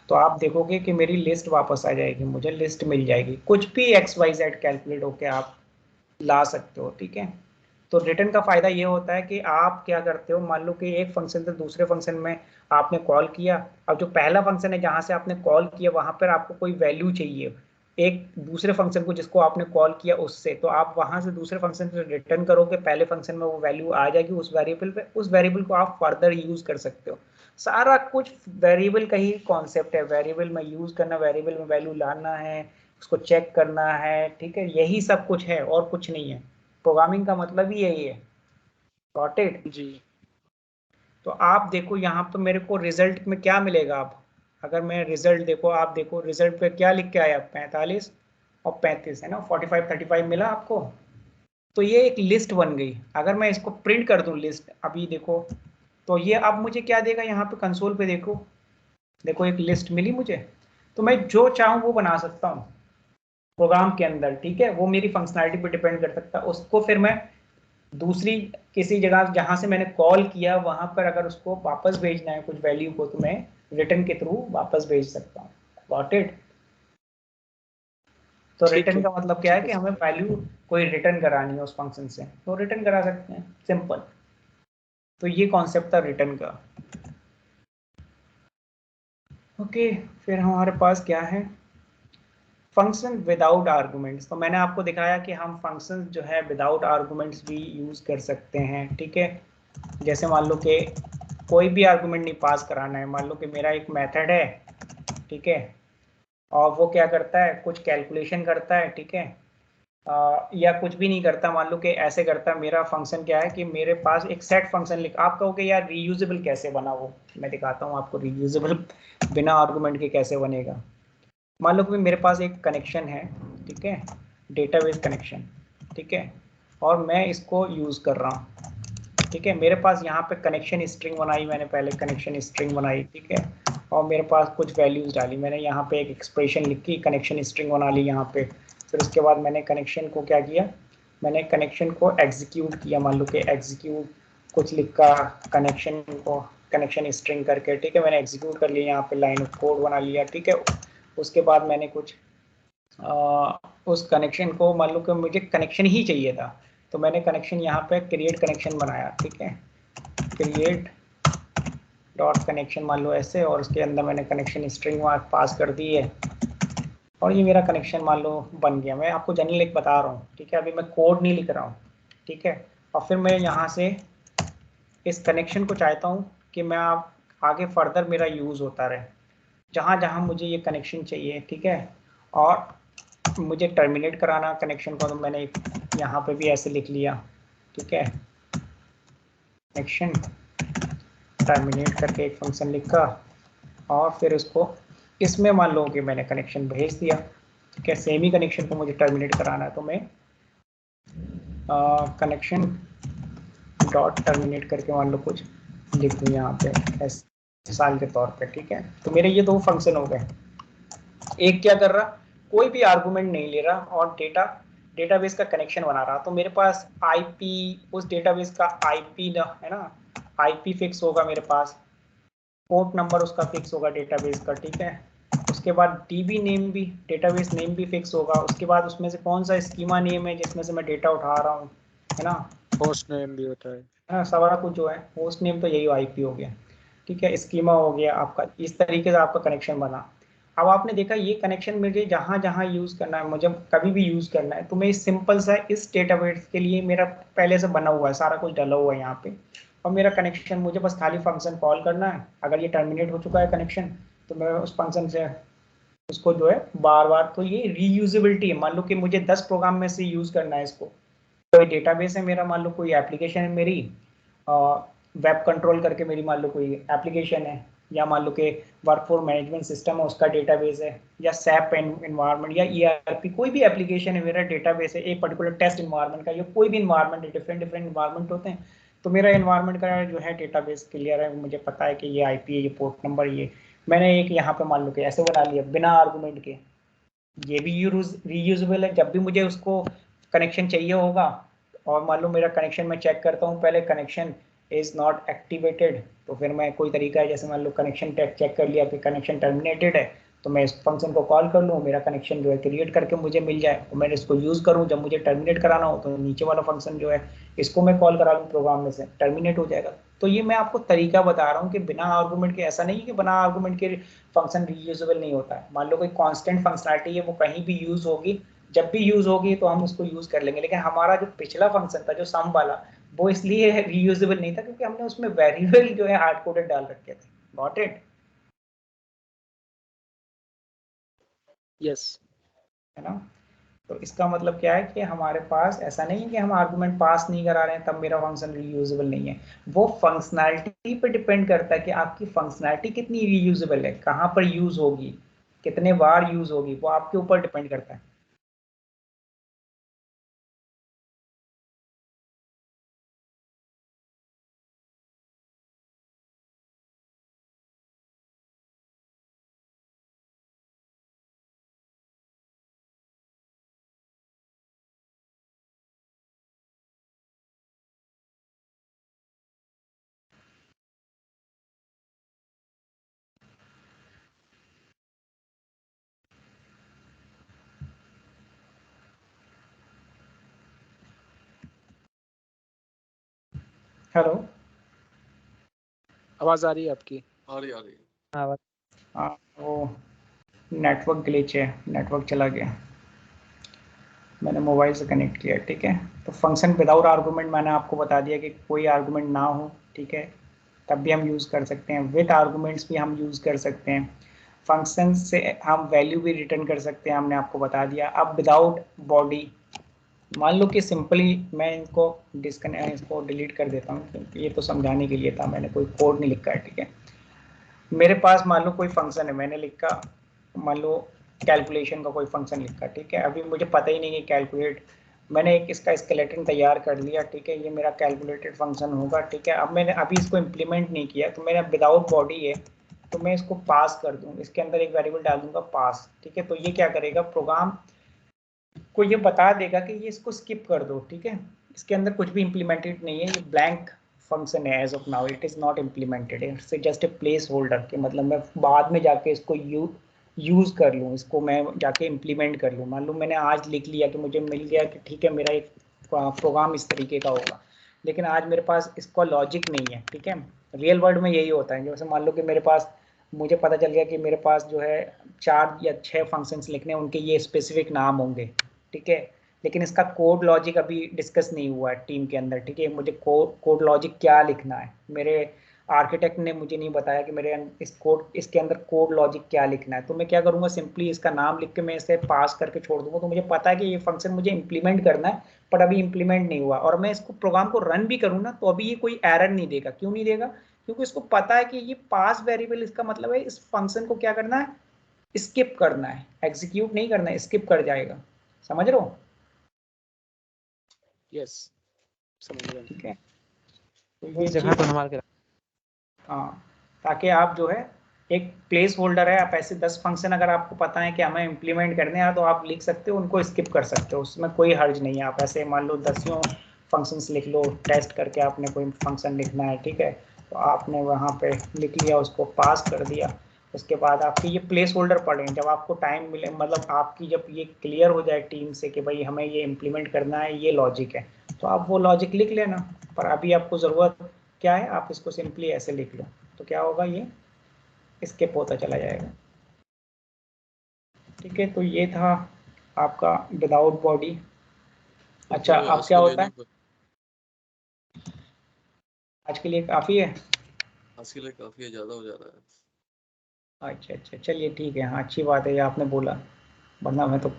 तो आप देखोगे कि मेरी लिस्ट वापस आ जाएगी, मुझे लिस्ट मिल जाएगी, कुछ भी XYZ कैलकुलेट होके आप ला सकते हो, ठीक है। तो रिटर्न का फायदा ये होता है कि आप क्या करते हो, मान लो कि एक फंक्शन से दूसरे फंक्शन में आपने कॉल किया, अब जो पहला फंक्शन है जहां से आपने कॉल किया वहां पर आपको कोई वैल्यू चाहिए एक दूसरे फंक्शन को जिसको आपने कॉल किया उससे, तो आप वहां से दूसरे फंक्शन से रिटर्न करोगे, पहले फंक्शन में वो वैल्यू आ जाएगी उस वेरिएबल पे, उस वेरिएबल को आप फर्दर यूज कर सकते हो। सारा कुछ वेरिएबल का ही कॉन्सेप्ट है, वेरिएबल में यूज करना, वेरिएबल में वैल्यू लाना है, उसको चेक करना है, ठीक है, यही सब कुछ है और कुछ नहीं है। प्रोग्रामिंग का मतलब ही यही है, गॉट इट। जी। तो आप देखो यहाँ पे मेरे को रिजल्ट में क्या मिलेगा, आप अगर मैं रिजल्ट देखो, आप देखो रिजल्ट पे क्या लिख के आया, 45 और 35 है ना, 45 35 मिला आपको। तो ये एक लिस्ट बन गई, अगर मैं इसको प्रिंट कर दूं लिस्ट, अभी देखो, तो ये अब मुझे क्या देगा, यहाँ पे कंसोल पे देखो, देखो एक लिस्ट मिली मुझे। तो मैं जो चाहूँ वो बना सकता हूँ प्रोग्राम के अंदर, ठीक है, वो मेरी फंक्शनैलिटी पे डिपेंड कर सकता है, उसको फिर मैं दूसरी किसी जगह जहां से मैंने कॉल किया वहां पर अगर उसको वापस भेजना है कुछ वैल्यू को, तो मैं रिटर्न के थ्रू वापस भेज सकता हूँ, गॉट इट। तो ठीक रिटर्न है। का मतलब क्या है ठीक है कि हमें सर। वैल्यू कोई रिटर्न करानी है उस फंक्शन से, तो रिटर्न करा सकते हैं, सिंपल। तो ये कॉन्सेप्ट था रिटर्न का। ओके, फिर हमारे पास क्या है, फंक्शन विदाउट आर्गुमेंट्स। तो मैंने आपको दिखाया कि हम फंक्शन जो है विदाउट आर्गुमेंट्स भी यूज कर सकते हैं, ठीक है। जैसे मान लो कि कोई भी आर्गुमेंट नहीं पास कराना है, मान लो कि मेरा एक मेथड है, ठीक है, और वो क्या करता है, कुछ कैलकुलेशन करता है, ठीक है, या कुछ भी नहीं करता, मान लो कि ऐसे करता है, मेरा फंक्शन क्या है कि मेरे पास एक सेट फंक्शन लिख, आप कहोगे यार रीयूजेबल कैसे बना, वो मैं दिखाता हूँ आपको रीयूजेबल बिना आर्गुमेंट के कैसे बनेगा। मान लो कि मेरे पास एक कनेक्शन है, ठीक है, डेटाबेस कनेक्शन, ठीक है, और मैं इसको यूज़ कर रहा हूँ, ठीक है। मेरे पास यहाँ पे कनेक्शन स्ट्रिंग बनाई मैंने, पहले कनेक्शन स्ट्रिंग बनाई, ठीक है, और मेरे पास कुछ वैल्यूज़ डाली मैंने, यहाँ पे एक एक्सप्रेशन लिखी, कनेक्शन स्ट्रिंग बना ली यहाँ पे। फिर उसके बाद मैंने कनेक्शन को क्या किया, मैंने कनेक्शन को एग्जीक्यूट किया, मान लो कि एग्जीक्यूट कुछ लिखा कनेक्शन को, कनेक्शन स्ट्रिंग करके, ठीक है, मैंने एग्जीक्यूट कर लिया, यहाँ पे लाइन ऑफ कोड बना लिया, ठीक है। उसके बाद मैंने कुछ उस कनेक्शन को, मान लो कि मुझे कनेक्शन ही चाहिए था, तो मैंने कनेक्शन यहाँ पे क्रिएट कनेक्शन बनाया, ठीक है, क्रिएट डॉट कनेक्शन मान लो ऐसे, और उसके अंदर मैंने कनेक्शन स्ट्रिंग पास कर दी है, और ये मेरा कनेक्शन मान लो बन गया। मैं आपको जनरल एक बता रहा हूँ, ठीक है, अभी मैं कोड नहीं लिख रहा हूँ, ठीक है। और फिर मैं यहाँ से इस कनेक्शन को चाहता हूँ कि मैं आप आगे फर्दर मेरा यूज़ होता रहे, जहाँ जहाँ मुझे ये कनेक्शन चाहिए, ठीक है, और मुझे टर्मिनेट कराना कनेक्शन को, तो मैंने यहाँ पे भी ऐसे लिख लिया, ठीक है, कनेक्शन टर्मिनेट करके एक फंक्शन लिखा, और फिर उसको इसमें मान लो कि मैंने कनेक्शन भेज दिया, ठीक है। सेम ही कनेक्शन को मुझे टर्मिनेट कराना है, तो मैं कनेक्शन डॉट टर्मिनेट करके मान लो कुछ लिख दूँ यहाँ पे ऐसे मिसाल के तौर पे, ठीक है। तो मेरे ये दो फंक्शन हो गए, एक क्या कर रहा, कोई भी आर्गुमेंट नहीं ले रहा, और डेटाबेस का कनेक्शन बना रहा। तो मेरे पास आईपी, उस डेटाबेस का आईपी है ना, आईपी फिक्स होगा मेरे पास, पोर्ट नंबर उसका फिक्स होगा डेटाबेस का, ठीक है। उसके बाद डीबी नेम भी, डेटाबेस नेम भी फिक्स होगा। उसके बाद उसमें से कौन सा स्कीमा नेम है जिसमें से मैं डेटा उठा रहा हूँ, है ना, होस्ट नेम भी होता है, हाँ, सारा कुछ जो है, होस्ट नेम तो यही आईपी हो गया, ठीक है, स्कीमा हो गया आपका। इस तरीके से आपका कनेक्शन बना। अब आपने देखा ये कनेक्शन मुझे जहाँ जहाँ यूज़ करना है, मुझे कभी भी यूज़ करना है, तो मैं इस सिंपल सा इस डेटाबेस के लिए मेरा पहले से बना हुआ है, सारा कुछ डला हुआ है यहाँ पे, और मेरा कनेक्शन मुझे बस खाली फंक्शन कॉल करना है। अगर ये टर्मिनेट हो चुका है कनेक्शन, तो मैं उस फंक्शन से उसको जो है बार बार, तो ये रीयूजेबिलिटी है। मान लो कि मुझे 10 प्रोग्राम में से यूज़ करना है इसको, कोई डेटाबेस है मेरा, मान लो कोई एप्लीकेशन है मेरी, वेब कंट्रोल करके मेरी मान लो कोई एप्लीकेशन है, या मान लो कि वर्कफोर्स मैनेजमेंट सिस्टम है उसका डेटाबेस है, या सैप एनवायरनमेंट, या ईआरपी, कोई भी एप्लीकेशन है मेरा डेटाबेस है, एक पर्टिकुलर टेस्ट एनवायरनमेंट का, या कोई भी एनवायरनमेंट है, डिफरेंट डिफरेंट एनवायरनमेंट होते हैं। तो मेरा एनवायरनमेंट का जो है डेटाबेस क्लियर है, मुझे पता है कि ये आईपी है, ये पोर्ट नंबर, ये मैंने एक यहाँ पे मान लो कि ऐसे बना लिया बिना आर्गूमेंट के। ये भी रीयूजेबल है, जब भी मुझे उसको कनेक्शन चाहिए होगा, और मान लो मेरा कनेक्शन मैं चेक करता हूँ पहले, कनेक्शन इज नॉट एक्टिवेटेड, तो फिर मैं कोई तरीका है, जैसे मान लो कनेक्शन चेक कर लिया कि कनेक्शन टर्मिनेटेड है, तो मैं इस फंक्शन को कॉल कर लूँ, मेरा कनेक्शन जो है क्रिएट करके मुझे मिल जाए, तो मैं इसको यूज़ करूँ, जब मुझे टर्मिनेट कराना हो तो नीचे वाला फंक्शन जो है इसको मैं कॉल करा लूँ प्रोग्राम में से, टर्मिनेट हो जाएगा। तो ये मैं आपको तरीका बता रहा हूँ कि बिना आर्गूमेंट के, ऐसा नहीं है कि बिना आर्गूमेंट के फंक्शन रीयूजेबल नहीं होता है। मान लो कोई कांस्टेंट फंक्शनैलिटी है, वो कहीं भी यूज होगी, जब भी यूज होगी तो हम उसको यूज कर लेंगे। लेकिन हमारा जो पिछला फंक्शन था, जो सम वाला, वो इसलिए रीयूजेबल नहीं था क्योंकि हमने उसमें वेरिएबल जो है हार्ड कोडेड डाल रखे थे। Got it? यस। है ना। तो इसका मतलब क्या है कि हमारे पास ऐसा नहीं है कि हम आर्गुमेंट पास नहीं करा रहे हैं तब मेरा फंक्शन रीयूजेबल नहीं है। वो फंक्शनैलिटी पे डिपेंड करता है कि आपकी फंक्शनैलिटी कितनी रीयूजेबल है, कहाँ पर यूज होगी, कितने बार यूज होगी, वो आपके ऊपर डिपेंड करता है। हेलो। आवाज आ रही है आपकी? आ रही है। हाँ हाँ, वो नेटवर्क ग्लिच है, नेटवर्क चला गया, मैंने मोबाइल से कनेक्ट किया, ठीक है। तो फंक्शन विदाउट आर्गूमेंट मैंने आपको बता दिया कि कोई आर्गूमेंट ना हो, ठीक है, तब भी हम यूज़ कर सकते हैं। विद आर्गूमेंट्स भी हम यूज़ कर सकते हैं। फंक्शन से हम वैल्यू भी रिटर्न कर सकते हैं, हमने आपको बता दिया। अब विदाउट बॉडी, मान लो कि सिंपली मैं इनको इसको डिलीट कर देता हूँ क्योंकि ये तो समझाने के लिए था, मैंने कोई कोड नहीं लिखा है, ठीक है। मेरे पास मान लो कोई फंक्शन है, मैंने लिखा, मान लो कैलकुलेशन का कोई फंक्शन लिखा, ठीक है। अभी मुझे पता ही नहीं है कैलकुलेट मैंने एक इसका स्केलेटन तैयार कर लिया, ठीक है, ये मेरा कैलकुलेटेड फंक्शन होगा, ठीक है। अब मैंने अभी इसको इम्प्लीमेंट नहीं किया, तो मेरा विदाउट बॉडी है, तो मैं इसको पास कर दूँ, इसके अंदर एक वेरिएबल डाल दूंगा पास, ठीक है। तो ये क्या करेगा, प्रोग्राम को ये बता देगा कि ये इसको स्किप कर दो, ठीक है। इसके अंदर कुछ भी इम्प्लीमेंटेड नहीं है, ये ब्लैंक फंक्शन है as of now, it is not implemented, it's just a place holder के, मतलब मैं बाद में जाके इसको यूज़ कर लूँ, इसको मैं जाके इम्प्लीमेंट कर लूँ। मान लो मैंने आज लिख लिया कि मुझे मिल गया कि ठीक है मेरा एक प्रोग्राम इस तरीके का होगा, लेकिन आज मेरे पास इसका लॉजिक नहीं है, ठीक है। रियल वर्ल्ड में यही होता है, जैसे मान लो कि मेरे पास, मुझे पता चल गया कि मेरे पास जो है 4 या 6 फंक्शंस लिखने हैं, उनके ये स्पेसिफिक नाम होंगे, ठीक है। लेकिन इसका कोड लॉजिक अभी डिस्कस नहीं हुआ है टीम के अंदर, ठीक है। मुझे कोड लॉजिक क्या लिखना है, मेरे आर्किटेक्ट ने मुझे नहीं बताया कि मेरे इसके अंदर कोड लॉजिक क्या लिखना है। तो मैं क्या करूँगा, सिंपली इसका नाम लिख के मैं इसे पास करके छोड़ दूंगा, तो मुझे पता है कि ये फंक्शन मुझे इंप्लीमेंट करना है, पर अभी इंप्लीमेंट नहीं हुआ, और मैं इसको प्रोग्राम को रन भी करूँ ना, तो अभी ये कोई एरर नहीं देगा। क्यों नहीं देगा, क्योंकि इसको पता है कि ये पास वेरिएबल, इसका मतलब है इस फंक्शन को क्या करना है, स्किप करना है, एग्जीक्यूट नहीं करना है, स्किप कर जाएगा। समझ रहे हो? यस, समझ गया। ठीक है, तो ये जगह चीज, तो संभाल के हाँ, ताकि आप जो है एक प्लेस होल्डर है, आप ऐसे 10 फंक्शन अगर आपको पता है कि हमें इम्प्लीमेंट करने हैं, तो आप लिख सकते हो, उनको स्किप कर सकते हो, उसमें कोई हर्ज नहीं है। आप ऐसे मान लो 10 फंक्शंस लिख लो, टेस्ट करके आपने कोई फंक्शन लिखना है, ठीक है, तो आपने वहाँ पे लिख लिया, उसको पास कर दिया, उसके बाद आपके ये प्लेस होल्डर पड़े, जब आपको टाइम मिले, मतलब आपकी जब ये क्लियर हो जाए टीम से कि भाई हमें ये इम्प्लीमेंट करना है, ये लॉजिक है, तो आप वो लॉजिक लिख लेना। पर अभी आपको ज़रूरत क्या है, आप इसको सिंपली ऐसे लिख लो, तो क्या होगा, ये स्किप होता चला जाएगा। ठीक है, तो ये था आपका विदाउट बॉडी। अच्छा, तो अब आज क्या के लिए होता है, नहीं, आज के लिए काफ़ी है। आज के लिए काफी है, ज्यादा हो जा रहा है। अच्छा अच्छा, चलिए ठीक है, हाँ अच्छी बात है ये आपने बोला, वरना मैं तो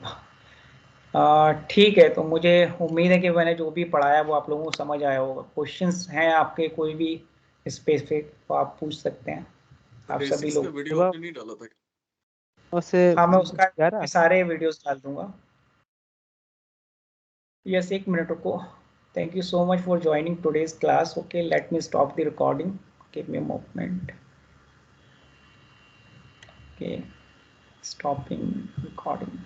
ठीक है। तो मुझे उम्मीद है कि मैंने जो भी पढ़ाया वो आप लोगों को समझ आया होगा। क्वेश्चंस हैं आपके कोई भी स्पेसिफिक, तो आप पूछ सकते हैं, आप सभी बेसिक्स का लोग। वीडियो आपने नहीं डाला था? उससे हाँ, मैं उसका क्या रहा सारे वीडियोस डाल दूंगा। यस, एक मिनट रुको। Thank you so much for joining today's class. Okay, let me stop the recording, give me a moment. Okay, stopping recording.